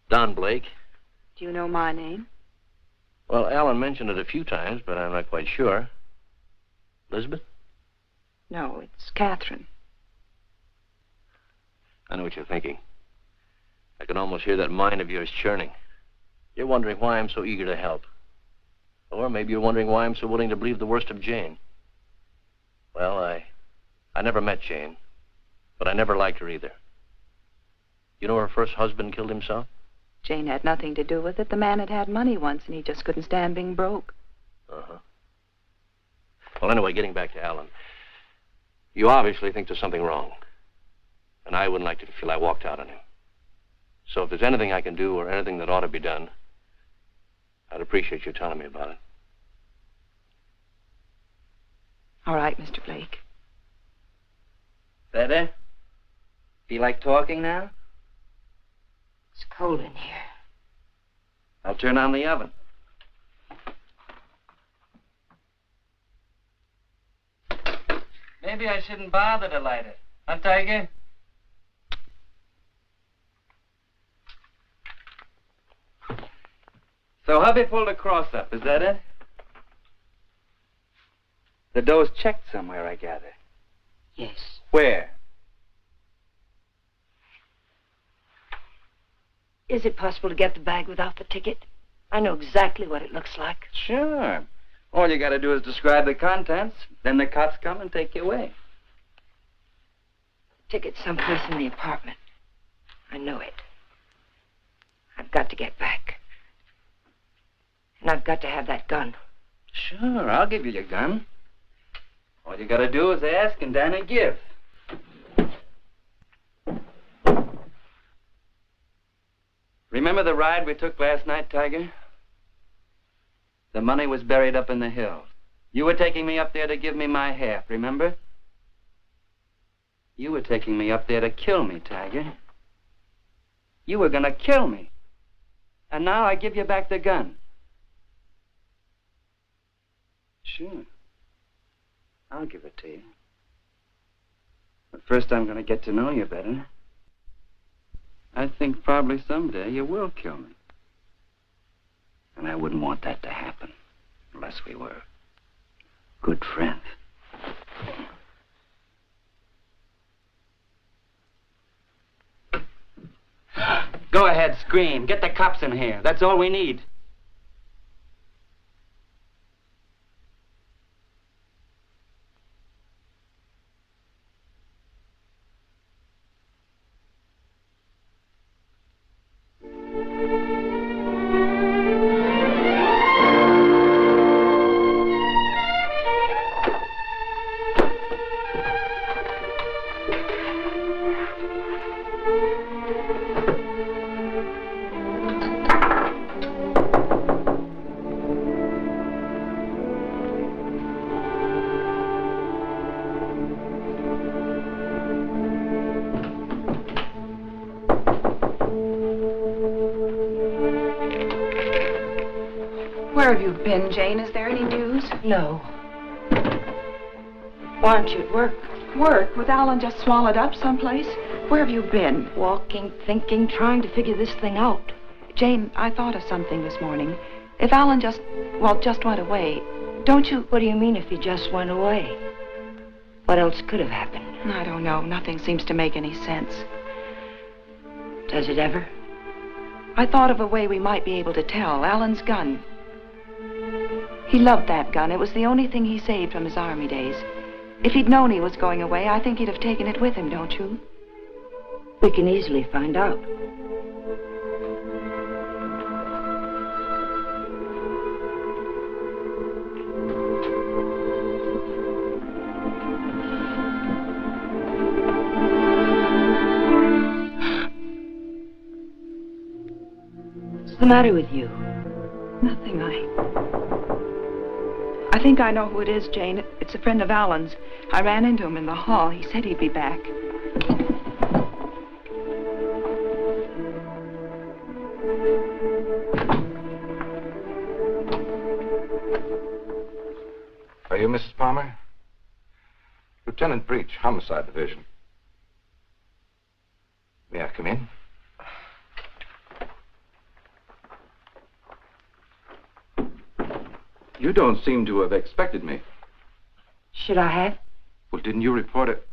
Don Blake. Do you know my name? Well, Άλαν mentioned it a few times, but I'm not quite sure. Elizabeth? No, it's Catherine. I know what you're thinking. I can almost hear that mind of yours churning. You're wondering why I'm so eager to help. Or maybe you're wondering why I'm so willing to believe the worst of Jane. Well, I never met Jane, but I never liked her either. You know her first husband killed himself? Jane had nothing to do with it. The man had money once, and he just couldn't stand being broke. Uh-huh. Well, anyway, getting back to Άλan. You obviously think there's something wrong. And I wouldn't like you to feel I walked out on him. So if there's anything I can do or anything that ought to be done, I'd appreciate you telling me about it. All right, Mr. Blake. Better? Feel like talking now? It's cold in here. I'll turn on the oven. Maybe I shouldn't bother to light it. Huh, Tiger? So hubby pulled a cross up, is that it? The dough's checked somewhere, I gather. Yes. Where? Is it possible to get the bag without the ticket? I know exactly what it looks like. Sure. All you gotta do is describe the contents, then the cops come and take you away. The ticket's someplace in the apartment. I know it. I've got to get back. And I've got to have that gun. Sure, I'll give you your gun. All you gotta do is ask and Danny give. Remember the ride we took last night, Tiger? The money was buried up in the hills. You were taking me up there to give me my half, remember? You were taking me up there to kill me, Tiger. You were gonna kill me. And now I give you back the gun. Sure. I'll give it to you. But first I'm gonna get to know you better. I think probably someday you will kill me. And I wouldn't want that to happen unless we were good friends. Go ahead, scream. Get the cops in here. That's all we need. Where have you been, Jane? Is there any news? No. Why aren't you at work? Work? With Άλαν just swallowed up someplace? Where have you been? Walking, thinking, trying to figure this thing out. Jane, I thought of something this morning. If Άλan just went away, don't you... What do you mean if he just went away? What else could have happened? I don't know. Nothing seems to make any sense. Does it ever? I thought of a way we might be able to tell. Άλan's gun. He loved that gun. It was the only thing he saved from his army days. If he'd known he was going away, I think he'd have taken it with him, don't you? We can easily find out. the matter with you? Nothing. I think I know who it is, Jane. It's a friend of Alan's. I ran into him in the hall. He said he'd be back. Are you Mrs. Palmer? Lieutenant Breach, Homicide Division. May I come in? You don't seem to have expected me. Should I have? Well, didn't you report it?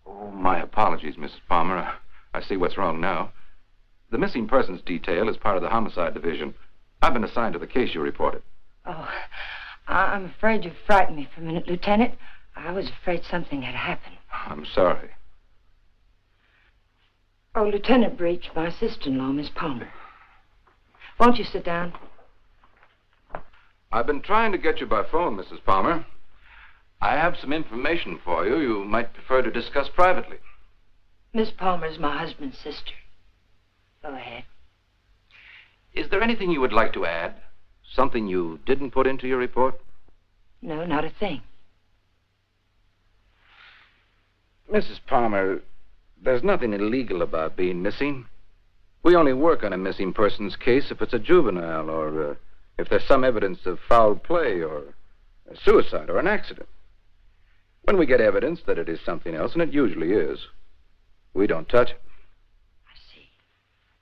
Oh, my apologies, Mrs. Palmer. I see what's wrong now. The missing persons detail is part of the Homicide Division. I've been assigned to the case you reported. Oh, I'm afraid you frightened me for a minute, Lieutenant. I was afraid something had happened. I'm sorry. Oh, Lieutenant Breach, my sister-in-law, Miss Palmer. Won't you sit down? I've been trying to get you by phone, Mrs. Palmer. I have some information for you you might prefer to discuss privately. Miss Palmer's my husband's sister. Go ahead. Is there anything you would like to add? Something you didn't put into your report? No, not a thing. Mrs. Palmer, there's nothing illegal about being missing. We only work on a missing person's case if it's a juvenile or if there's some evidence of foul play or a suicide or an accident. When we get evidence that it is something else, and it usually is, we don't touch it. I see.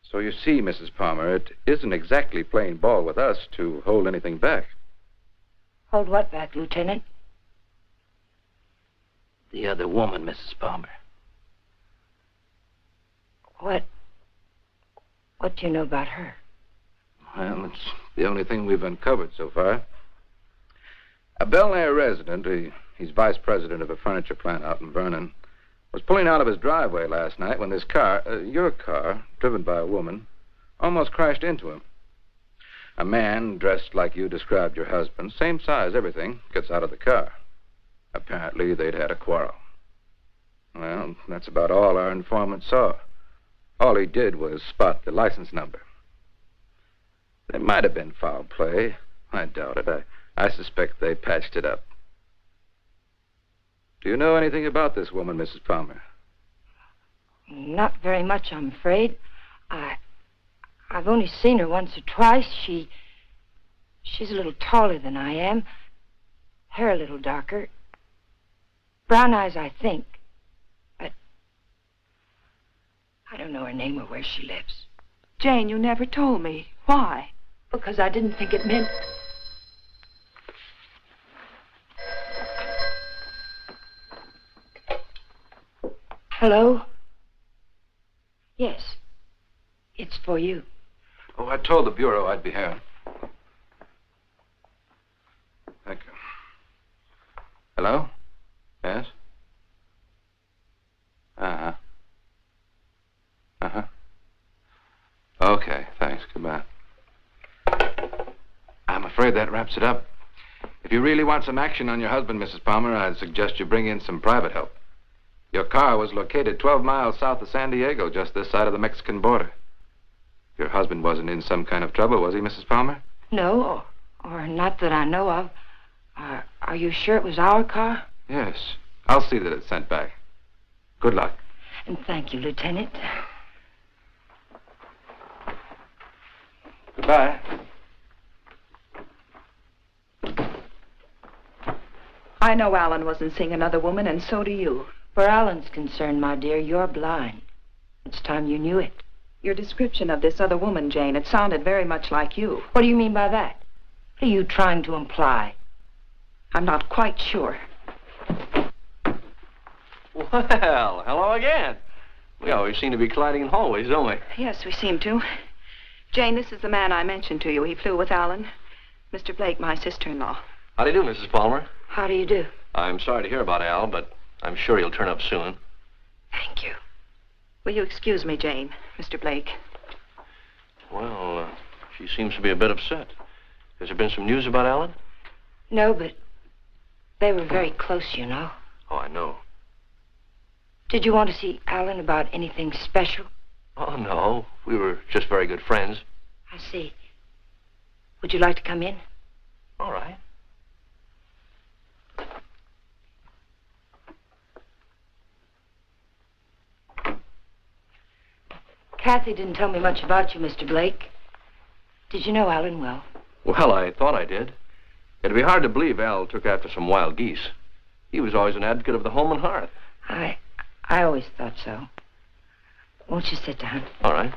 So you see, Mrs. Palmer, it isn't exactly playing ball with us to hold anything back. Hold what back, Lieutenant? The other woman, Mrs. Palmer. What do you know about her? Well, it's the only thing we've uncovered so far. A Bel Air resident, he's vice president of a furniture plant out in Vernon, was pulling out of his driveway last night when this car, your car, driven by a woman, almost crashed into him. A man dressed like you described your husband, same size, everything, gets out of the car. Apparently, they'd had a quarrel. Well, that's about all our informant saw. All he did was spot the license number. There might have been foul play. I doubt it. I suspect they patched it up. Do you know anything about this woman, Mrs. Palmer? Not very much, I'm afraid. I've only seen her once or twice. She's a little taller than I am. Hair a little darker. Brown eyes, I think. But I don't know her name or where she lives. Jane, you never told me. Why? Because I didn't think it meant... Hello? Yes. It's for you. Oh, I told the Bureau I'd be here. Thank you. Hello? Yes? Uh-huh. Uh-huh. Okay, thanks. Goodbye. I'm afraid that wraps it up. If you really want some action on your husband, Mrs. Palmer, I'd suggest you bring in some private help. Your car was located 12 miles south of San Diego, just this side of the Mexican border. Your husband wasn't in some kind of trouble, was he, Mrs. Palmer? No, or not that I know of. Are you sure it was our car? Yes. I'll see that it's sent back. Good luck. And thank you, Lieutenant. Goodbye. I know Alan wasn't seeing another woman, and so do you. Where Alan's concerned, my dear, you're blind. It's time you knew it. Your description of this other woman, Jane, it sounded very much like you. What do you mean by that? What are you trying to imply? I'm not quite sure. Well, hello again. We always seem to be colliding in hallways, don't we? Yes, we seem to. Jane, this is the man I mentioned to you. He flew with Alan. Mr. Blake, my sister-in-law. How do you do, Mrs. Palmer? How do you do? I'm sorry to hear about Al, but I'm sure he'll turn up soon. Thank you. Will you excuse me, Jane, Mr. Blake? Well, she seems to be a bit upset. Has there been some news about Alan? No, but they were very close, you know. Oh, I know. Did you want to see Alan about anything special? Oh, no. We were just very good friends. I see. Would you like to come in? All right. Kathy didn't tell me much about you, Mr. Blake. Did you know Alen well? Well, I thought I did. It'd be hard to believe Al took after some wild geese. He was always an advocate of the home and hearth. I always thought so. Won't you sit down? All right.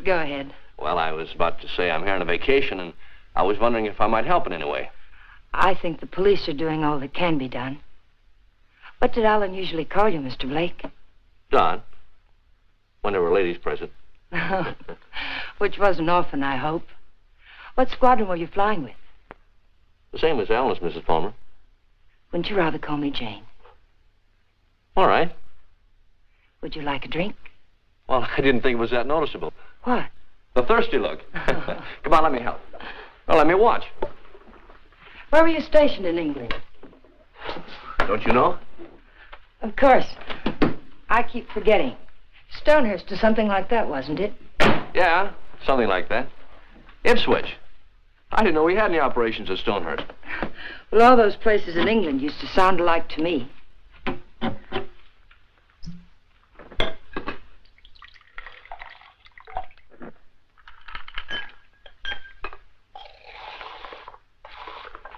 Go ahead. Well, I was about to say I'm here on a vacation, and I was wondering if I might help in any way. I think the police are doing all that can be done. What did Alen usually call you, Mr. Blake? Don. When there were ladies present. Which wasn't often, I hope. What squadron were you flying with? The same as Alan's, Mrs. Palmer. Wouldn't you rather call me Jane? All right. Would you like a drink? Well, I didn't think it was that noticeable. What? The thirsty look. Come on, let me help. Well, let me watch. Where were you stationed in England? Don't you know? Of course. I keep forgetting. Stonehurst or something like that, wasn't it? Yeah, something like that. Ipswich. I didn't know we had any operations at Stonehurst. Well, all those places in England used to sound alike to me.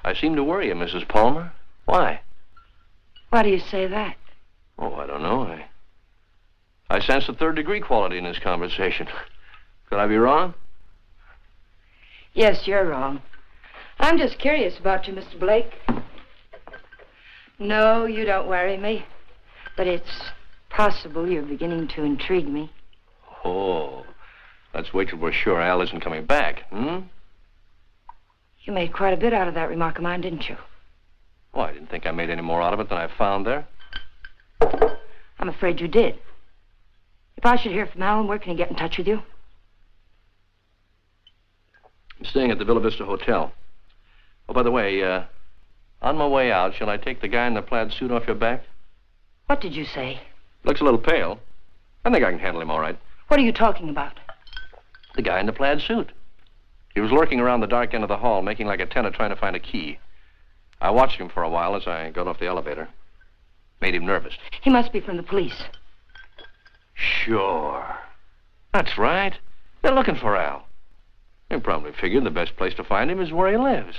I seem to worry you, Mrs. Palmer. Why? Why do you say that? Oh, I don't know. I sense a third-degree quality in this conversation. Could I be wrong? Yes, you're wrong. I'm just curious about you, Mr. Blake. No, you don't worry me. But it's possible you're beginning to intrigue me. Oh, let's wait till we're sure Al isn't coming back, You made quite a bit out of that remark of mine, didn't you? Oh, I didn't think I made any more out of it than I found there. I'm afraid you did. If I should hear from Alen, where can he get in touch with you? I'm staying at the Villa Vista Hotel. Oh, by the way, on my way out, shall I take the guy in the plaid suit off your back? What did you say? Looks a little pale. I think I can handle him all right. What are you talking about? The guy in the plaid suit. He was lurking around the dark end of the hall, making like a tenant trying to find a key. I watched him for a while as I got off the elevator. Made him nervous. He must be from the police. Sure. That's right. They're looking for Al. They probably figured the best place to find him is where he lives.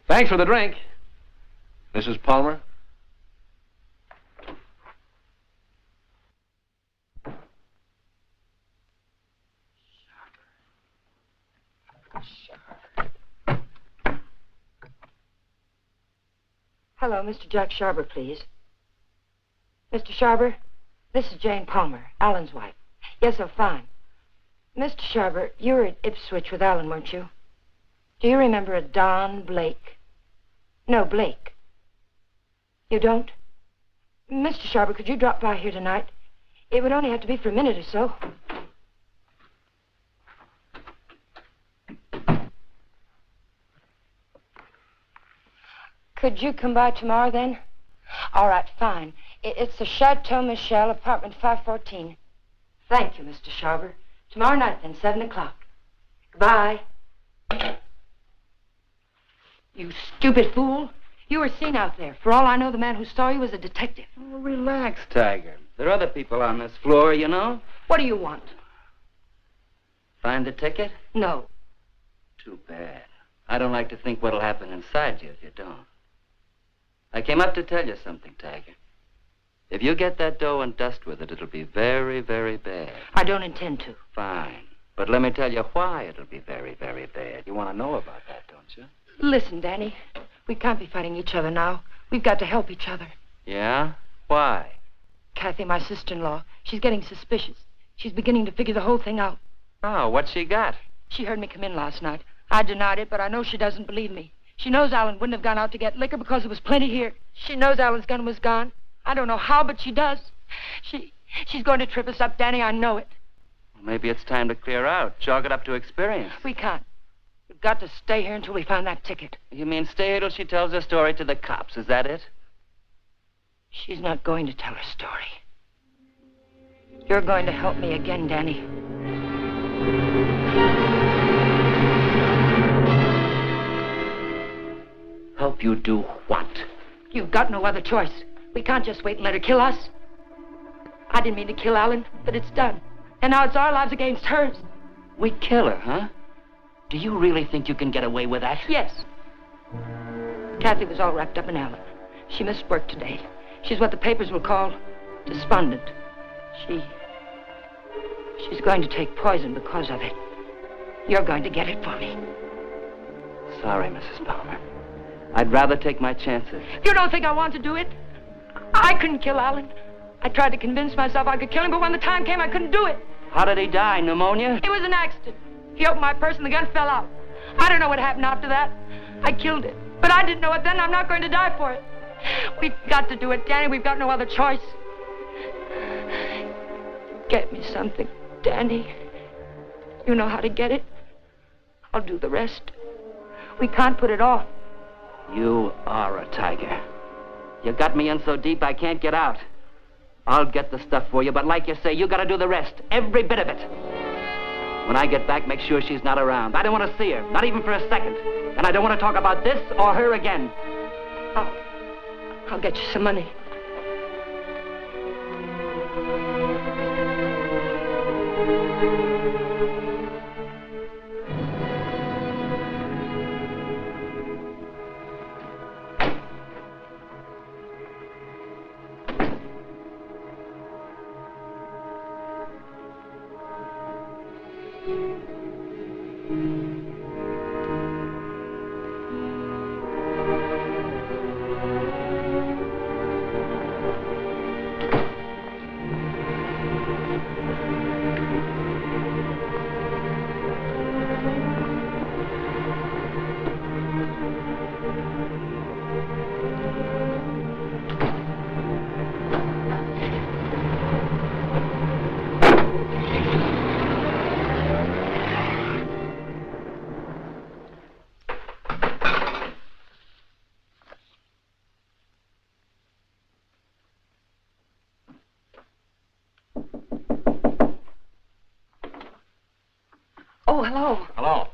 Thanks for the drink, Mrs. Palmer. Hello, Mr. Jack Sharber, please. Mr. Sharber, this is Jane Paalmer, Alan's wife. Yes, oh, fine. Mr. Sharber, you were at Ipswich with Alen, weren't you? Do you remember a Don Blake? No, Blake. You don't? Mr. Sharber, could you drop by here tonight? It would only have to be for a minute or so. Could you come by tomorrow, then? All right, fine. It's the Chateau Michel, apartment 514. Thank you, Mr. Sharber. Tomorrow night, then, 7 o'clock. Goodbye. You stupid fool. You were seen out there. For all I know, the man who saw you was a detective. Oh, relax, Tiger. There are other people on this floor, you know. What do you want? Find the ticket? No. Too bad. I don't like to think what'll happen inside you if you don't. I came up to tell you something, Tiger. If you get that dough and dust with it, it'll be very, very bad. I don't intend to. Fine. But let me tell you why it'll be very, very bad. You want to know about that, don't you? Listen, Danny. We can't be fighting each other now. We've got to help each other. Yeah? Why? Kathy, my sister-in-law, she's getting suspicious. She's beginning to figure the whole thing out. Oh, what's she got? She heard me come in last night. I denied it, but I know she doesn't believe me. She knows Alen wouldn't have gone out to get liquor because there was plenty here. She knows Alan's gun was gone. I don't know how, but she does. She's going to trip us up, Danny. I know it. Well, maybe it's time to clear out. Chalk it up to experience. We can't. We've got to stay here until we find that ticket. You mean stay here till she tells her story to the cops, is that it? She's not going to tell her story. You're going to help me again, Danny. Help you do what? You've got no other choice. We can't just wait and let her kill us. I didn't mean to kill Alen, but it's done. And now it's our lives against hers. We kill her, huh? Do you really think you can get away with that? Yes. Kathy was all wrapped up in Alen. She missed work today. She's what the papers will call despondent. She's going to take poison because of it. You're going to get it for me. Sorry, Mrs. Palmer. I'd rather take my chances. You don't think I want to do it? I couldn't kill Alen. I tried to convince myself I could kill him, but when the time came, I couldn't do it. How did he die? Pneumonia? It was an accident. He opened my purse and the gun fell out. I don't know what happened after that. I killed it. But I didn't know it then. I'm not going to die for it. We've got to do it, Danny. We've got no other choice. Get me something, Danny. You know how to get it. I'll do the rest. We can't put it off. You are a tiger. You got me in so deep I can't get out. I'll get the stuff for you, but like you say, you gotta do the rest. Every bit of it. When I get back, make sure she's not around. I don't want to see her, not even for a second. And I don't want to talk about this or her again. I'll get you some money. Oh, hello. Hello.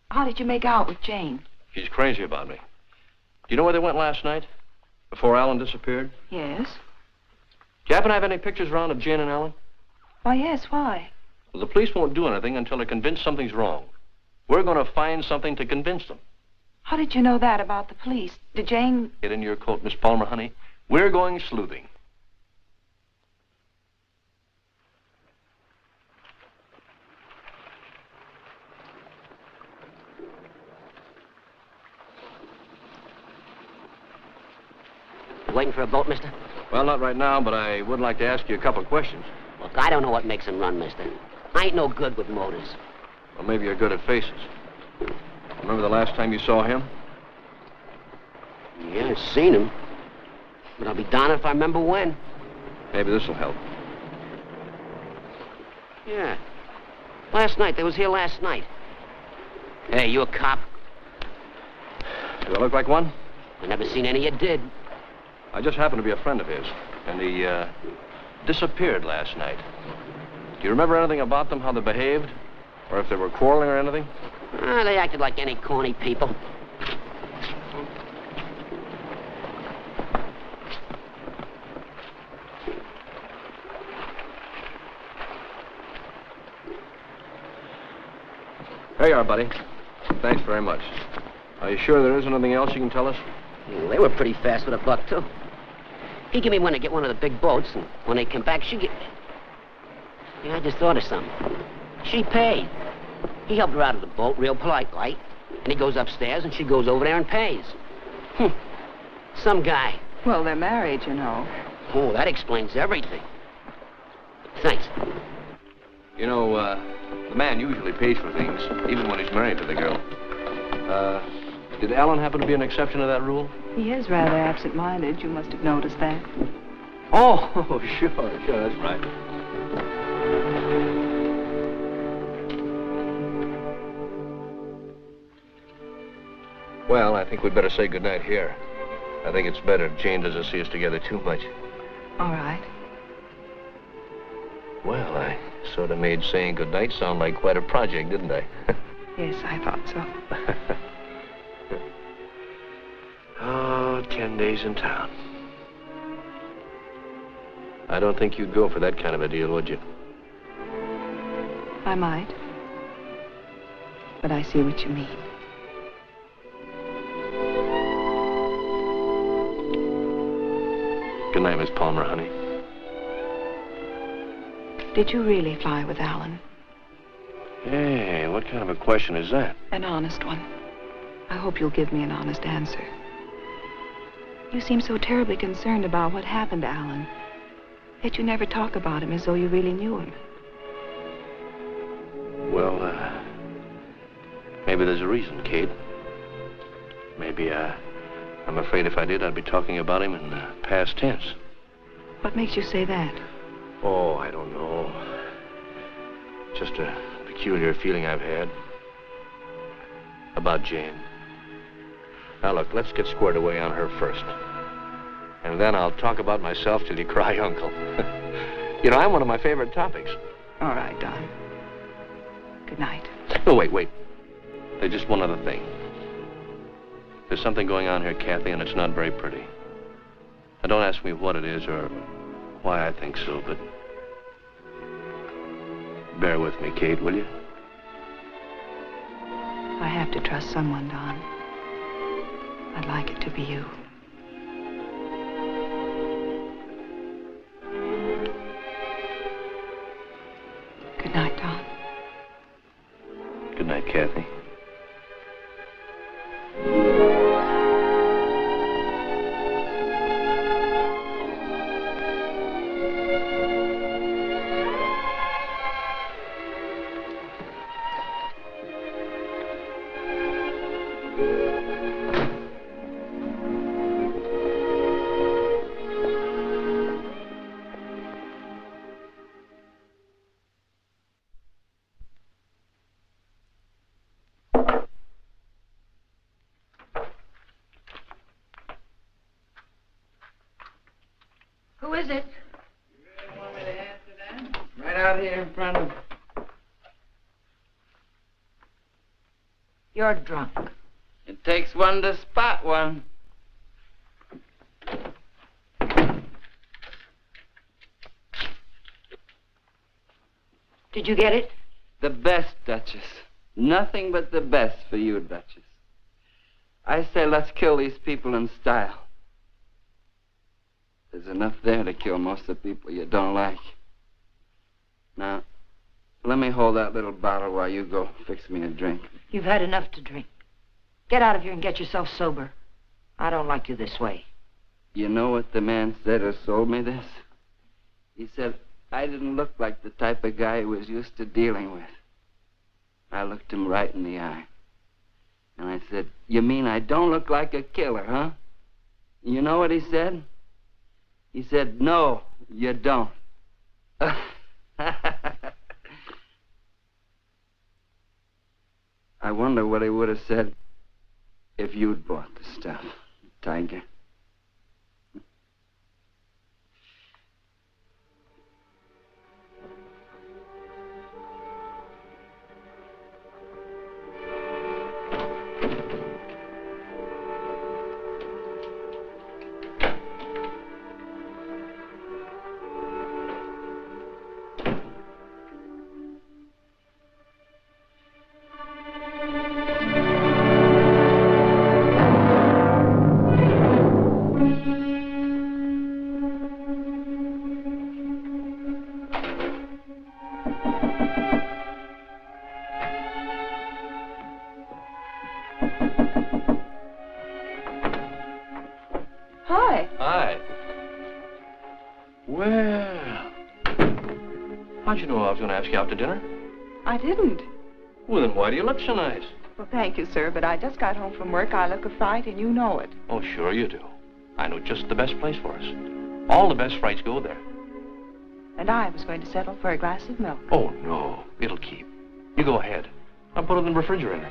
How did you make out with Jane? She's crazy about me. Do you know where they went last night? Before Alen disappeared? Yes. Do you happen to have any pictures around of Jane and Alen? Why, yes, why? Well, the police won't do anything until they're convinced something's wrong. We're going to find something to convince them. How did you know that about the police? Did Jane... Get in your coat, Miss Palmer, honey. We're going sleuthing. Waiting for a boat, mister? Well, not right now, but I would like to ask you a couple of questions. Look, I don't know what makes him run, mister. I ain't no good with motors. Well, maybe you're good at faces. Remember the last time you saw him? Yeah, I've seen him. But I'll be darned if I remember when. Maybe this will help. Yeah. Last night. They was here last night. Hey, you a cop? Do I look like one? I never seen any you did. I just happened to be a friend of his, and he disappeared last night. Do you remember anything about them, how they behaved? Or if they were quarreling or anything? They acted like any corny people. There you are, buddy. Thanks very much. Are you sure there isn't anything else you can tell us? Yeah, they were pretty fast with a buck, too. He gave me one to get one of the big boats, and when they came back, she get... Yeah, I just thought of something. She paid. He helped her out of the boat, real polite, like. And he goes upstairs, and she goes over there and pays. Some guy. Well, they're married, you know. Oh, that explains everything. Thanks. You know, the man usually pays for things, even when he's married to the girl. Did Alen happen to be an exception to that rule? He is rather absent-minded. You must have noticed that. Oh, sure, that's right. Well, I think we'd better say goodnight here. I think it's better if Jane doesn't see us together too much. All right. Well, I sort of made saying goodnight sound like quite a project, didn't I? Yes, I thought so. Oh, 10 days in town. I don't think you'd go for that kind of a deal, would you? I might. But I see what you mean. Good night, Miss Palmer, honey. Did you really fly with Άλαν? Hey, what kind of a question is that? An honest one. I hope you'll give me an honest answer. You seem so terribly concerned about what happened to Άλàn, yet you never talk about him as though you really knew him. Well, maybe there's a reason, Kate. Maybe, I'm afraid if I did, I'd be talking about him in past tense. What makes you say that? Oh, I don't know. Just a peculiar feeling I've had about Jane. Now, look, let's get squared away on her first. And then I'll talk about myself till you cry uncle. You know, I'm one of my favorite topics. All right, Don. Good night. No, wait. There's just one other thing. There's something going on here, Kathy, and it's not very pretty. Now, don't ask me what it is or why I think so, but bear with me, Kate, will you? I have to trust someone, Don. I'd like it to be you. Good night, Don. Good night, Kathy. Who is it? You really want me to answer that? Right out here in front of... You're drunk. It takes one to spot one. Did you get it? The best, Duchess. Nothing but the best for you, Duchess. I say let's kill these people in style. There's enough there to kill most of the people you don't like. Now, let me hold that little bottle while you go fix me a drink. You've had enough to drink. Get out of here and get yourself sober. I don't like you this way. You know what the man said who sold me this? He said I didn't look like the type of guy he was used to dealing with. I looked him right in the eye. And I said, you mean I don't look like a killer, huh? You know what he said? He said, no, you don't. I wonder what he would have said if you'd bought the stuff, Tiger. How'd you know I was going to ask you out to dinner? I didn't. Well, then why do you look so nice? Well, thank you, sir, but I just got home from work. I look a fright, and you know it. Oh, sure you do. I know just the best place for us. All the best frights go there. And I was going to settle for a glass of milk. Oh, no. It'll keep. You go ahead. I'll put it in the refrigerator.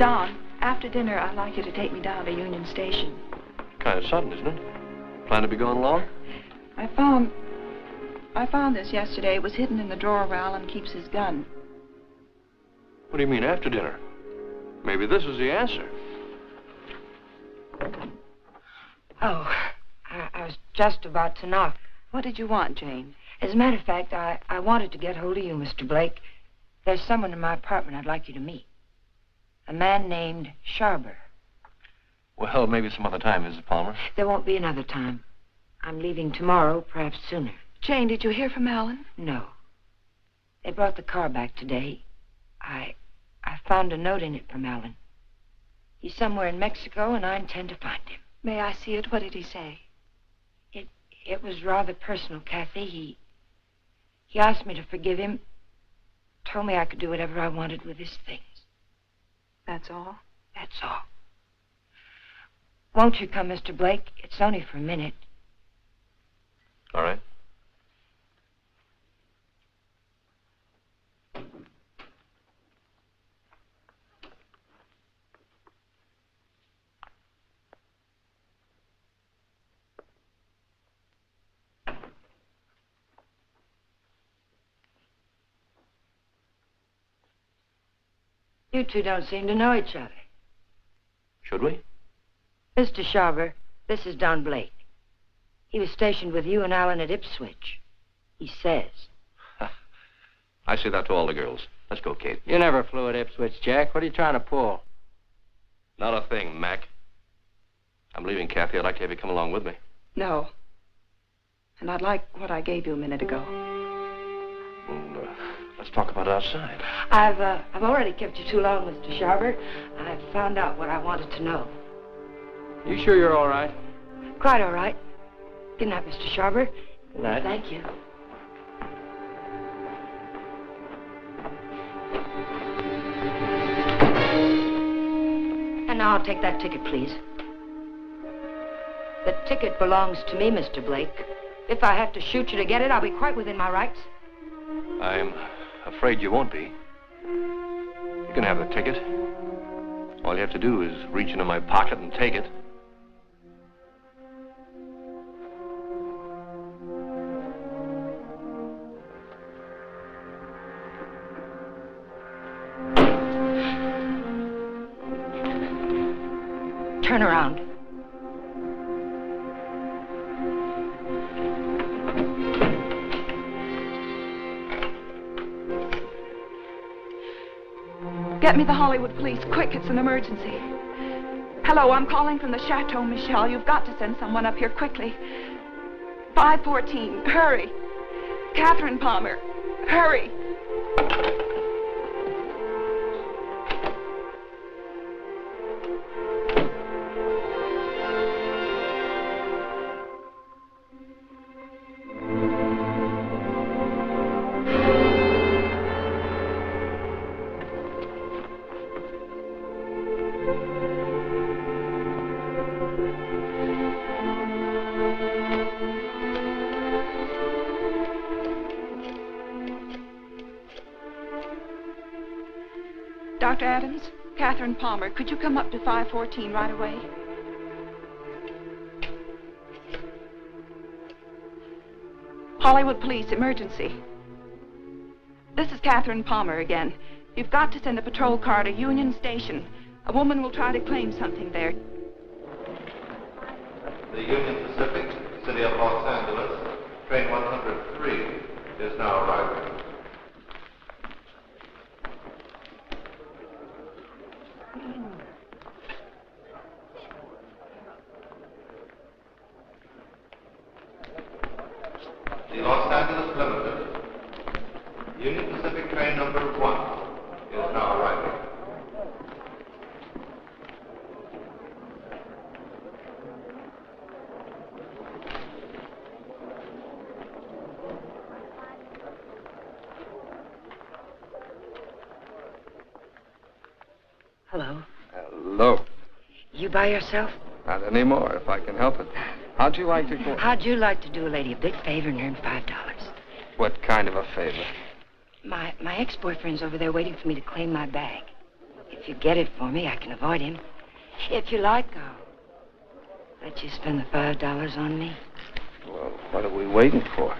Don, after dinner, I'd like you to take me down to Union Station. Kind of sudden, isn't it? Plan to be gone long? I found this yesterday. It was hidden in the drawer where Alen keeps his gun. What do you mean, after dinner? Maybe this is the answer. Oh, I was just about to knock. What did you want, Jane? As a matter of fact, I wanted to get hold of you, Mr. Blake. There's someone in my apartment I'd like you to meet. A man named Sharber. Well, maybe some other time, Mrs. Palmer. There won't be another time. I'm leaving tomorrow, perhaps sooner. Jane, did you hear from Alen? No. They brought the car back today. I found a note in it from Alen. He's somewhere in Mexico, and I intend to find him. May I see it? What did he say? It was rather personal, Kathy. He asked me to forgive him. Told me I could do whatever I wanted with his things. That's all? That's all. Won't you come, Mr. Blake? It's only for a minute. All right. You two don't seem to know each other. Should we? Mr. Sharber, this is Don Blake. He was stationed with you and Alen at Ipswich. He says. I say that to all the girls. Let's go, Kate. You never flew at Ipswich, Jack. What are you trying to pull? Not a thing, Mac. I'm leaving, Kathy. I'd like to have you come along with me. No. And I'd like what I gave you a minute ago. Well, let's talk about it outside. I've already kept you too long, Mr. Sharber. I've found out what I wanted to know. You sure you're all right? Quite all right. Good night, Mr. Sharber. Good night. Thank you. And now I'll take that ticket, please. The ticket belongs to me, Mr. Blake. If I have to shoot you to get it, I'll be quite within my rights. I'm afraid you won't be. You can have the ticket. All you have to do is reach into my pocket and take it. Turn around. Get me the Hollywood police, quick, it's an emergency. Hello, I'm calling from the Chateau Michel. You've got to send someone up here quickly. 514, hurry. Catherine Palmer, hurry. Dr. Adams, Catherine Palmer, could you come up to 514 right away? Hollywood police, emergency. This is Catherine Palmer again. You've got to send a patrol car to Union Station. A woman will try to claim something there. The Union Pacific, City of Los Angeles, train 103 is now arriving. The Los Angeles Limited, Union Pacific train number 1 is now arriving. Hello. Hello. You by yourself? Not anymore, if I can help it. How'd you like to go? How'd you like to do a lady a big favor and earn $5? What kind of a favor? My ex-boyfriend's over there waiting for me to claim my bag. If you get it for me, I can avoid him. If you like, I'll let you spend the $5 on me. Well, what are we waiting for?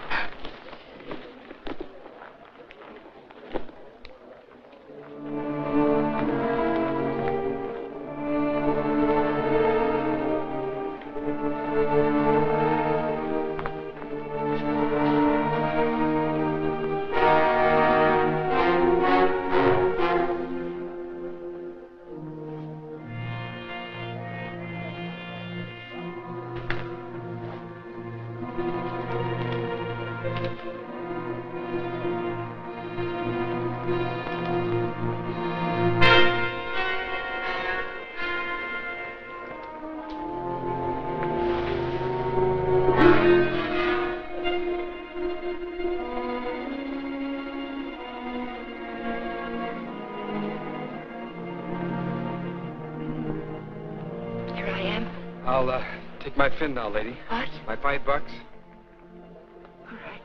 I'll take my fin now, lady. What? My $5. All right.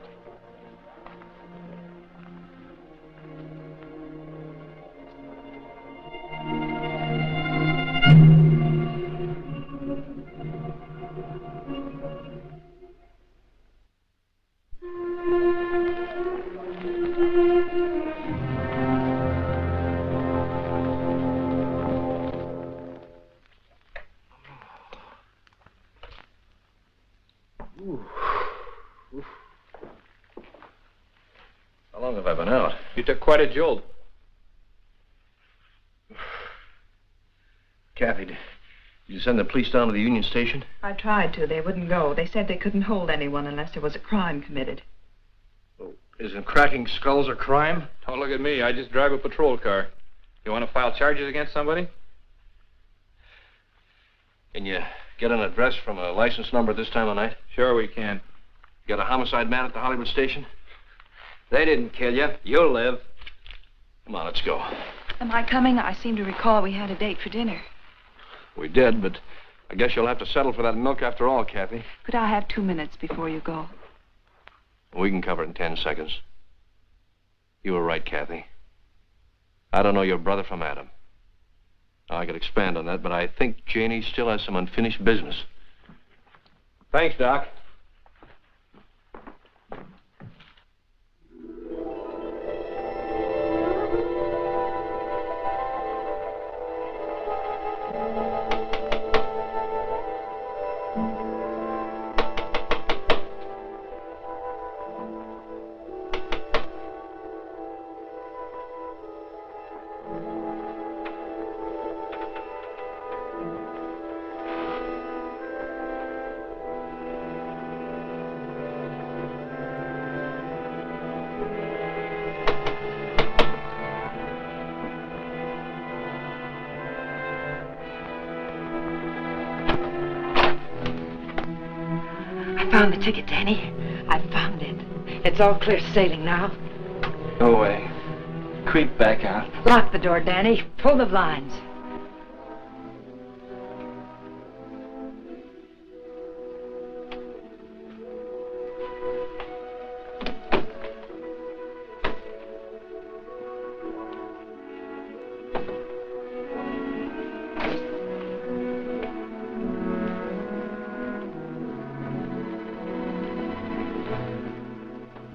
How long have I been out? You took quite a jolt. Kathy, did you send the police down to the Union Station? I tried to. They wouldn't go. They said they couldn't hold anyone unless there was a crime committed. Oh, isn't cracking skulls a crime? Don't look at me. I just drive a patrol car. You want to file charges against somebody? Can you get an address from a license number this time of night? Sure we can. Got a homicide man at the Hollywood station? They didn't kill you. You'll live. Come on, let's go. Am I coming? I seem to recall we had a date for dinner. We did, but I guess you'll have to settle for that milk after all, Kathy. Could I have 2 minutes before you go? We can cover it in 10 seconds. You were right, Kathy. I don't know your brother from Adam. I could expand on that, but I think Janie still has some unfinished business. Thanks, Doc. Found the ticket, Danny. I found it. It's all clear sailing now. Go away. Creep back out. Lock the door, Danny. Pull the blinds.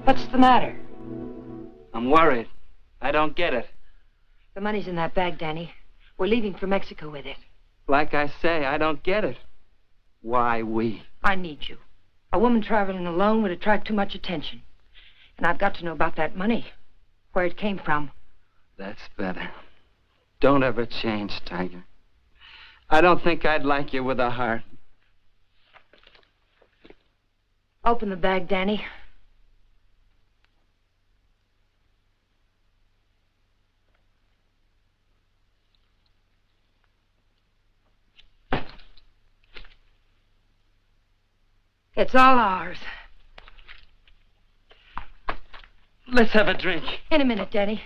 What's the matter? I'm worried. I don't get it. The money's in that bag, Danny. We're leaving for Mexico with it. Like I say, I don't get it. Why we? I need you. A woman traveling alone would attract too much attention. And I've got to know about that money. Where it came from. That's better. Don't ever change, Tiger. I don't think I'd like you with a heart. Open the bag, Danny. It's all ours. Let's have a drink. In a minute, Danny.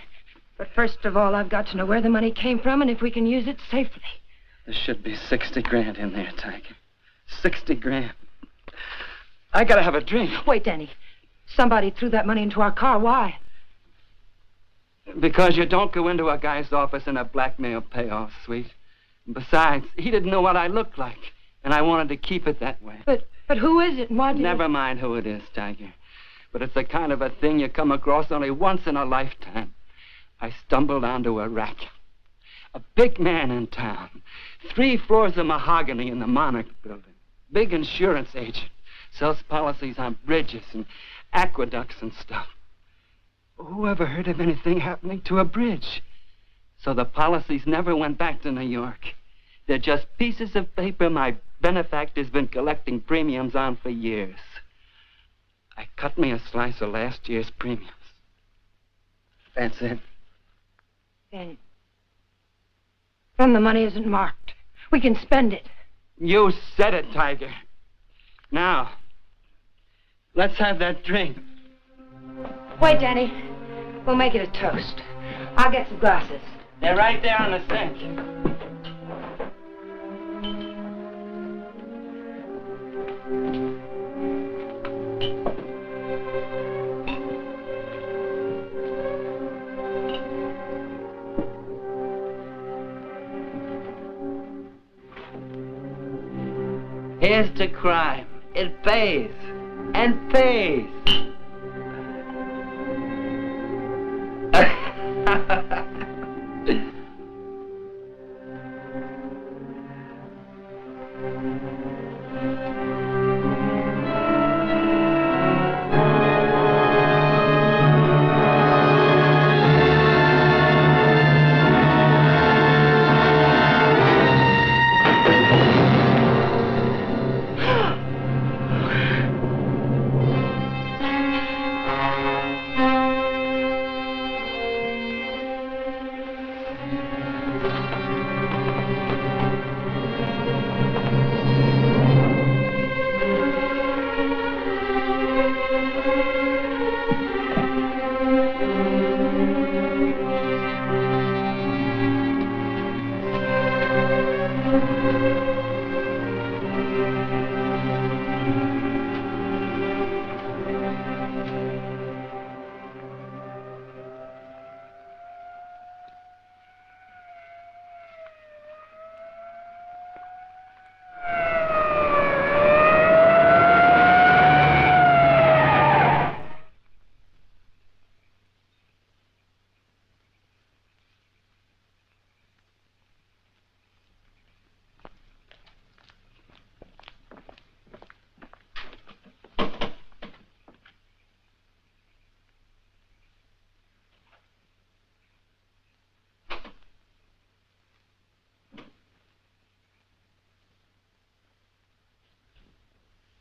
But first of all, I've got to know where the money came from and if we can use it safely. There should be 60 grand in there, Tiger. 60 grand. I gotta have a drink. Wait, Danny. Somebody threw that money into our car. Why? Because you don't go into a guy's office in a blackmail payoff suite. Besides, he didn't know what I looked like, and I wanted to keep it that way. But who is it and why did Never mind who it is, Tiger. But it's the kind of a thing you come across only once in a lifetime. I stumbled onto a racket. A big man in town. 3 floors of mahogany in the Monarch building. Big insurance agent. Sells policies on bridges and aqueducts and stuff. Who ever heard of anything happening to a bridge? So the policies never went back to New York. They're just pieces of paper my benefactor's been collecting premiums on for years. I cut me a slice of last year's premiums. That's it. Then the money isn't marked. We can spend it. You said it, Tiger. Now, let's have that drink. Wait, Danny. We'll make it a toast. I'll get some glasses. They're right there on the sink. Here's to crime. It pays. And pays.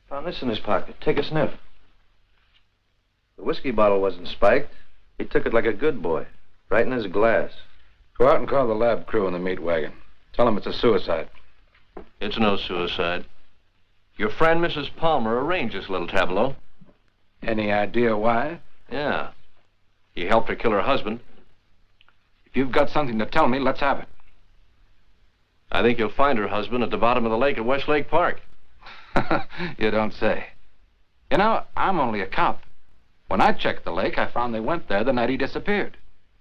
Found this in his pocket. Take a sniff. The whiskey bottle wasn't spiked. He took it like a good boy, right in his glass. Go out and call the lab crew in the meat wagon. Tell them it's a suicide. It's no suicide. Your friend, Mrs. Palmer, arranged this little tableau. Any idea why? Yeah. He helped her kill her husband. If you've got something to tell me, let's have it. I think you'll find her husband at the bottom of the lake at Westlake Park. You don't say. You know, I'm only a cop. When I checked the lake, I found they went there the night he disappeared.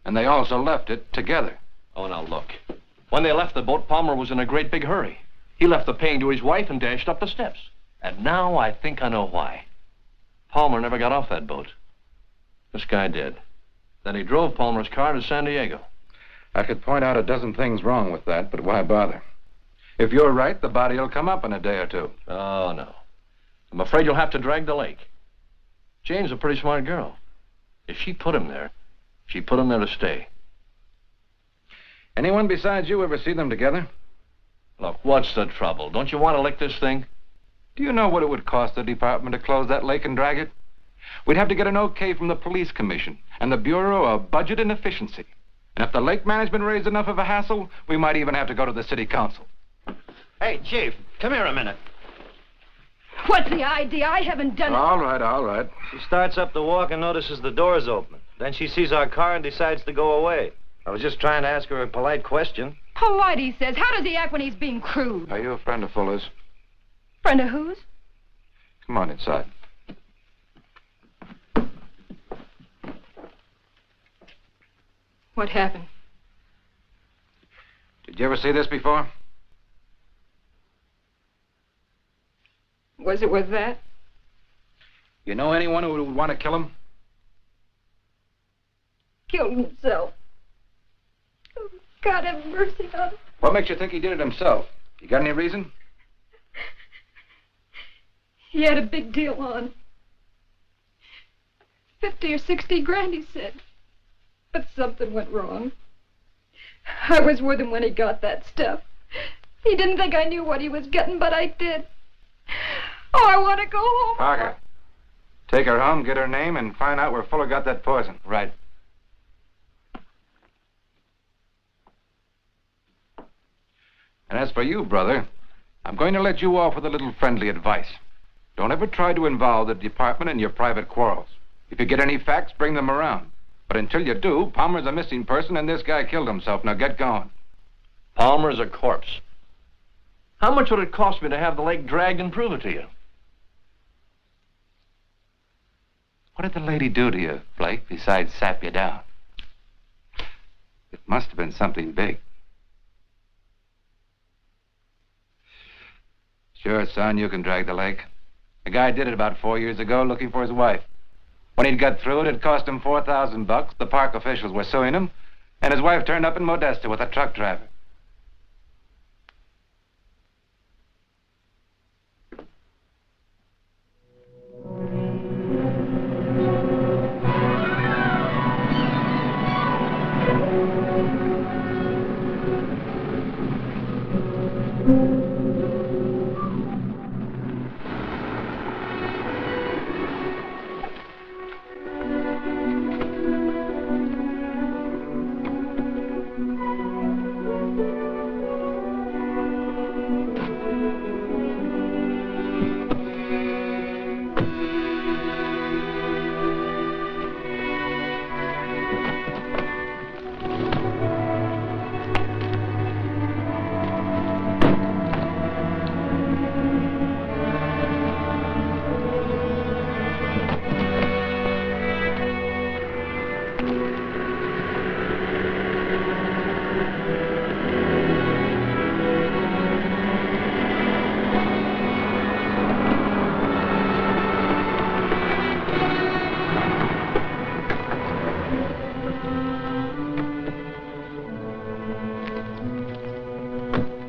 And they also left it together. Oh, now look. When they left the boat, Palmer was in a great big hurry. He left the paying to his wife and dashed up the steps. And now I think I know why. Palmer never got off that boat. This guy did. Then he drove Palmer's car to San Diego. I could point out a dozen things wrong with that, but why bother? If you're right, the body will come up in a day or two. Oh, no. I'm afraid you'll have to drag the lake. Jane's a pretty smart girl. If she put him there, she put him there to stay. Anyone besides you ever see them together? Look, what's the trouble? Don't you want to lick this thing? Do you know what it would cost the department to close that lake and drag it? We'd have to get an okay from the police commission and the Bureau of Budget and Efficiency. And if the lake management raised enough of a hassle, we might even have to go to the city council. Hey, Chief, come here a minute. What's the idea? I haven't done it. All right, all right. She starts up the walk and notices the door's open. Then she sees our car and decides to go away. I was just trying to ask her a polite question. Polite, he says. How does he act when he's being crude? Are you a friend of Fuller's? Friend of whose? Come on inside. What happened? Did you ever see this before? Was it with that? You know anyone who would want to kill him? Killed himself. Oh, God have mercy on him. What makes you think he did it himself? You got any reason? He had a big deal on. 50 or 60 grand, he said. But something went wrong. I was with him when he got that stuff. He didn't think I knew what he was getting, but I did. Oh, I want to go home. Parker, take her home, get her name, and find out where Fuller got that poison. Right. And as for you, brother, I'm going to let you off with a little friendly advice. Don't ever try to involve the department in your private quarrels. If you get any facts, bring them around. But until you do, Palmer's a missing person and this guy killed himself. Now get going. Palmer's a corpse. How much would it cost me to have the lake dragged and prove it to you? What did the lady do to you, Blake, besides sap you down? It must have been something big. Sure, son, you can drag the lake. A guy did it about 4 years ago looking for his wife. When he'd got through it cost him $4,000. The park officials were suing him, and his wife turned up in Modesto with a truck driver.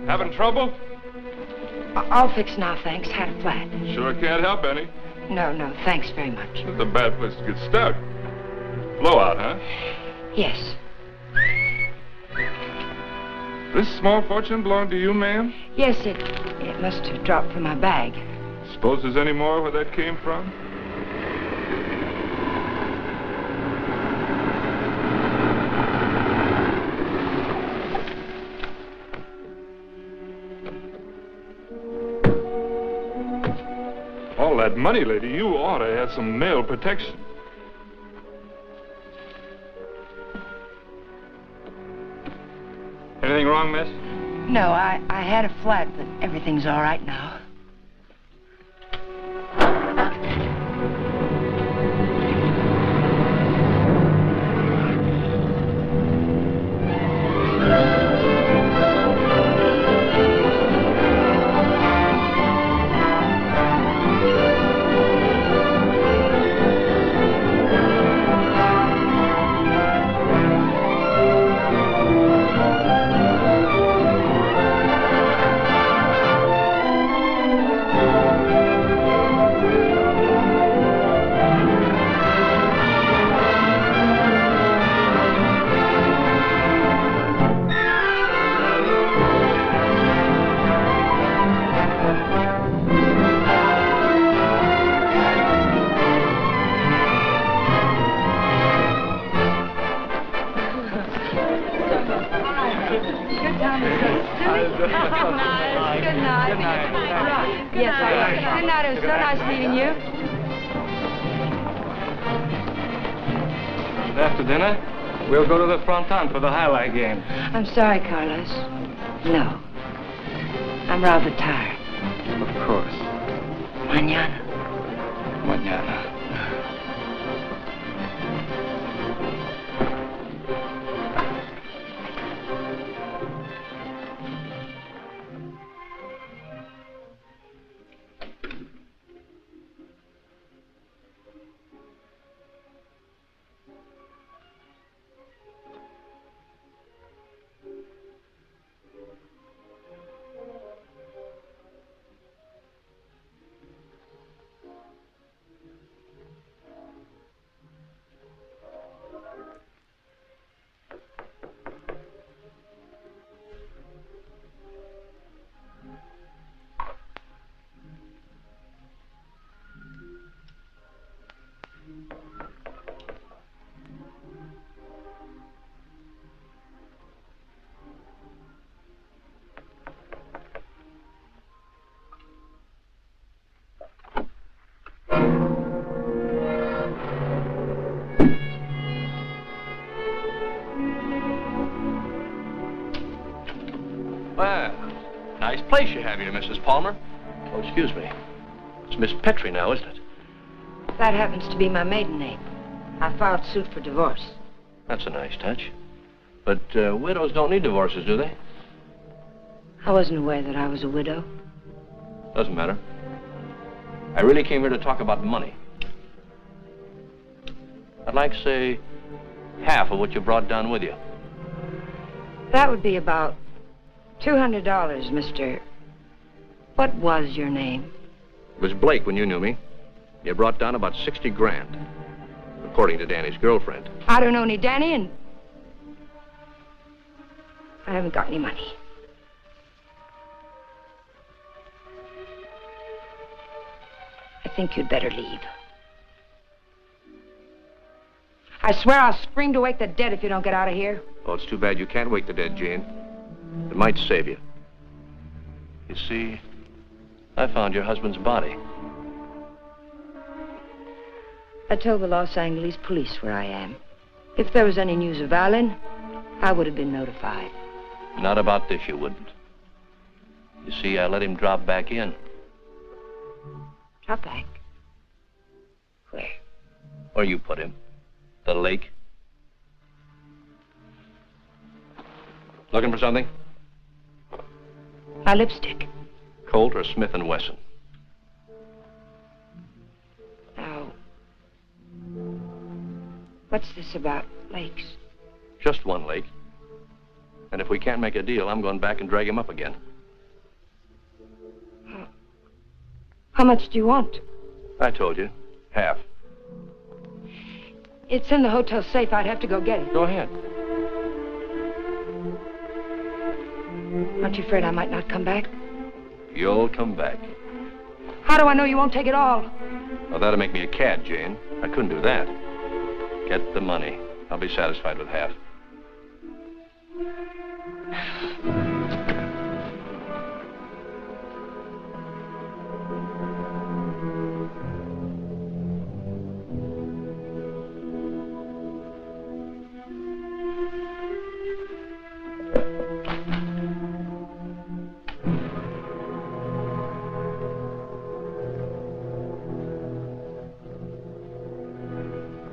Having trouble? All fixed now, thanks. Had a flat. Sure can't help any. No, thanks very much. It's a bad place to get stuck. Blowout, huh? Yes. This small fortune belong to you, ma'am? Yes, it must have dropped from my bag. Suppose there's any more where that came from? All that money, lady, you ought to have some mail protection. Anything wrong, miss? No, I had a flat, but everything's all right now. After dinner, we'll go to the fronton for the highlight game. I'm sorry, Carlos. No. I'm rather tired. Of course. Mañana. place you have here, Mrs. Palmer. Oh, excuse me. It's Miss Petrie now, isn't it? That happens to be my maiden name. I filed suit for divorce. That's a nice touch. But widows don't need divorces, do they? I wasn't aware that I was a widow. Doesn't matter. I really came here to talk about money. I'd like, say, half of what you brought down with you. That would be about $200, Mr. What was your name? It was Blake when you knew me. You brought down about 60 grand, according to Danny's girlfriend. I don't know any Danny, and I haven't got any money. I think you'd better leave. I swear I'll scream to wake the dead if you don't get out of here. Oh, it's too bad you can't wake the dead, Jane. It might save you. You see, I found your husband's body. I told the Los Angeles police where I am. If there was any news of Άλαν, I would have been notified. Not about this, you wouldn't. You see, I let him drop back in. Drop back? Where? Where you put him. The lake. Looking for something? My lipstick. Colt or Smith & Wesson? Now, what's this about lakes? Just one lake. And if we can't make a deal, I'm going back and drag him up again. How much do you want? I told you. Half. It's in the hotel safe. I'd have to go get it. Go ahead. Aren't you afraid I might not come back? You'll come back. How do I know you won't take it all? Well, that'll make me a cad, Jane. I couldn't do that. Get the money. I'll be satisfied with half.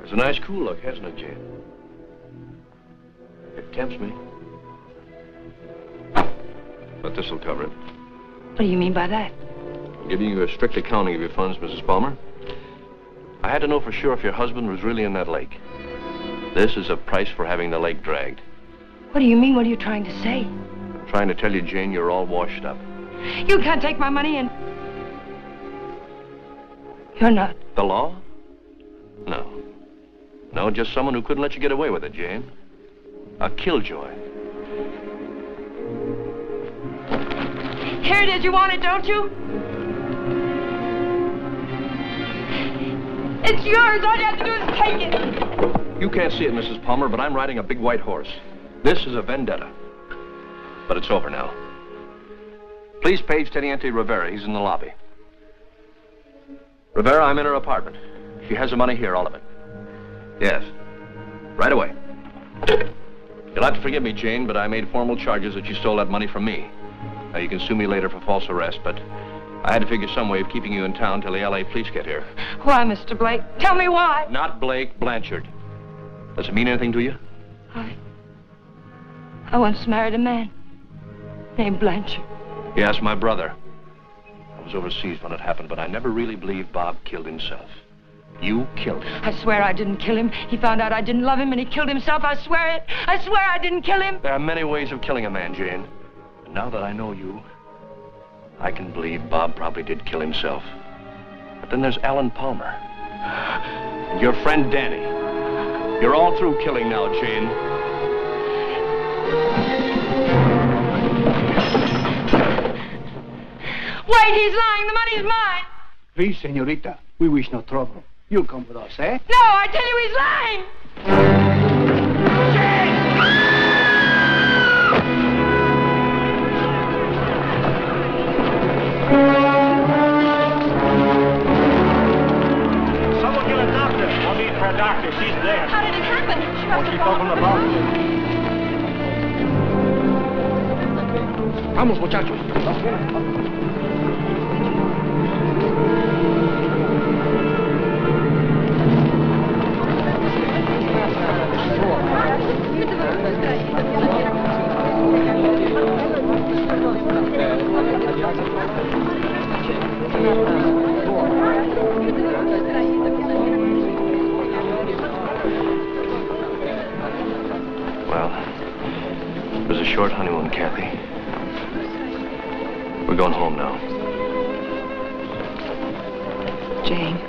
It's a nice cool look, hasn't it, Jane? It tempts me. But this'll cover it. What do you mean by that? I'm giving you a strict accounting of your funds, Mrs. Palmer. I had to know for sure if your husband was really in that lake. This is a price for having the lake dragged. What do you mean? What are you trying to say? I'm trying to tell you, Jane, you're all washed up. You can't take my money and... You're not. The law? No. No, just someone who couldn't let you get away with it, Jane. A killjoy. Here it is. You want it, don't you? It's yours. All you have to do is take it. You can't see it, Mrs. Palmer, but I'm riding a big white horse. This is a vendetta. But it's over now. Please page Teniente Rivera. He's in the lobby. Rivera, I'm in her apartment. She has the money here, all of it. Yes. Right away. You'll have to forgive me, Jane, but I made formal charges that you stole that money from me. Now, you can sue me later for false arrest, but I had to figure some way of keeping you in town till the L.A. police get here. Why, Mr. Blake? Tell me why. Not Blake, Blanchard. Does it mean anything to you? I once married a man named Blanchard. Yes, my brother. I was overseas when it happened, but I never really believed Bob killed himself. You killed him. I swear I didn't kill him. He found out I didn't love him and he killed himself. I swear it. I swear I didn't kill him. There are many ways of killing a man, Jane. And now that I know you, I can believe Bob probably did kill himself. But then there's Άλαν Palmer. And your friend Danny. You're all through killing now, Jane. Wait, he's lying. The money's mine. Please, señorita. We wish no trouble. You'll come with us, eh? No, I tell you he's lying. Someone get a doctor. No need for a doctor. She's there. How did it happen? She must She's have opened the box. Vamos, muchachos. Well, it was a short honeymoon, Kathy. We're going home now. Jane.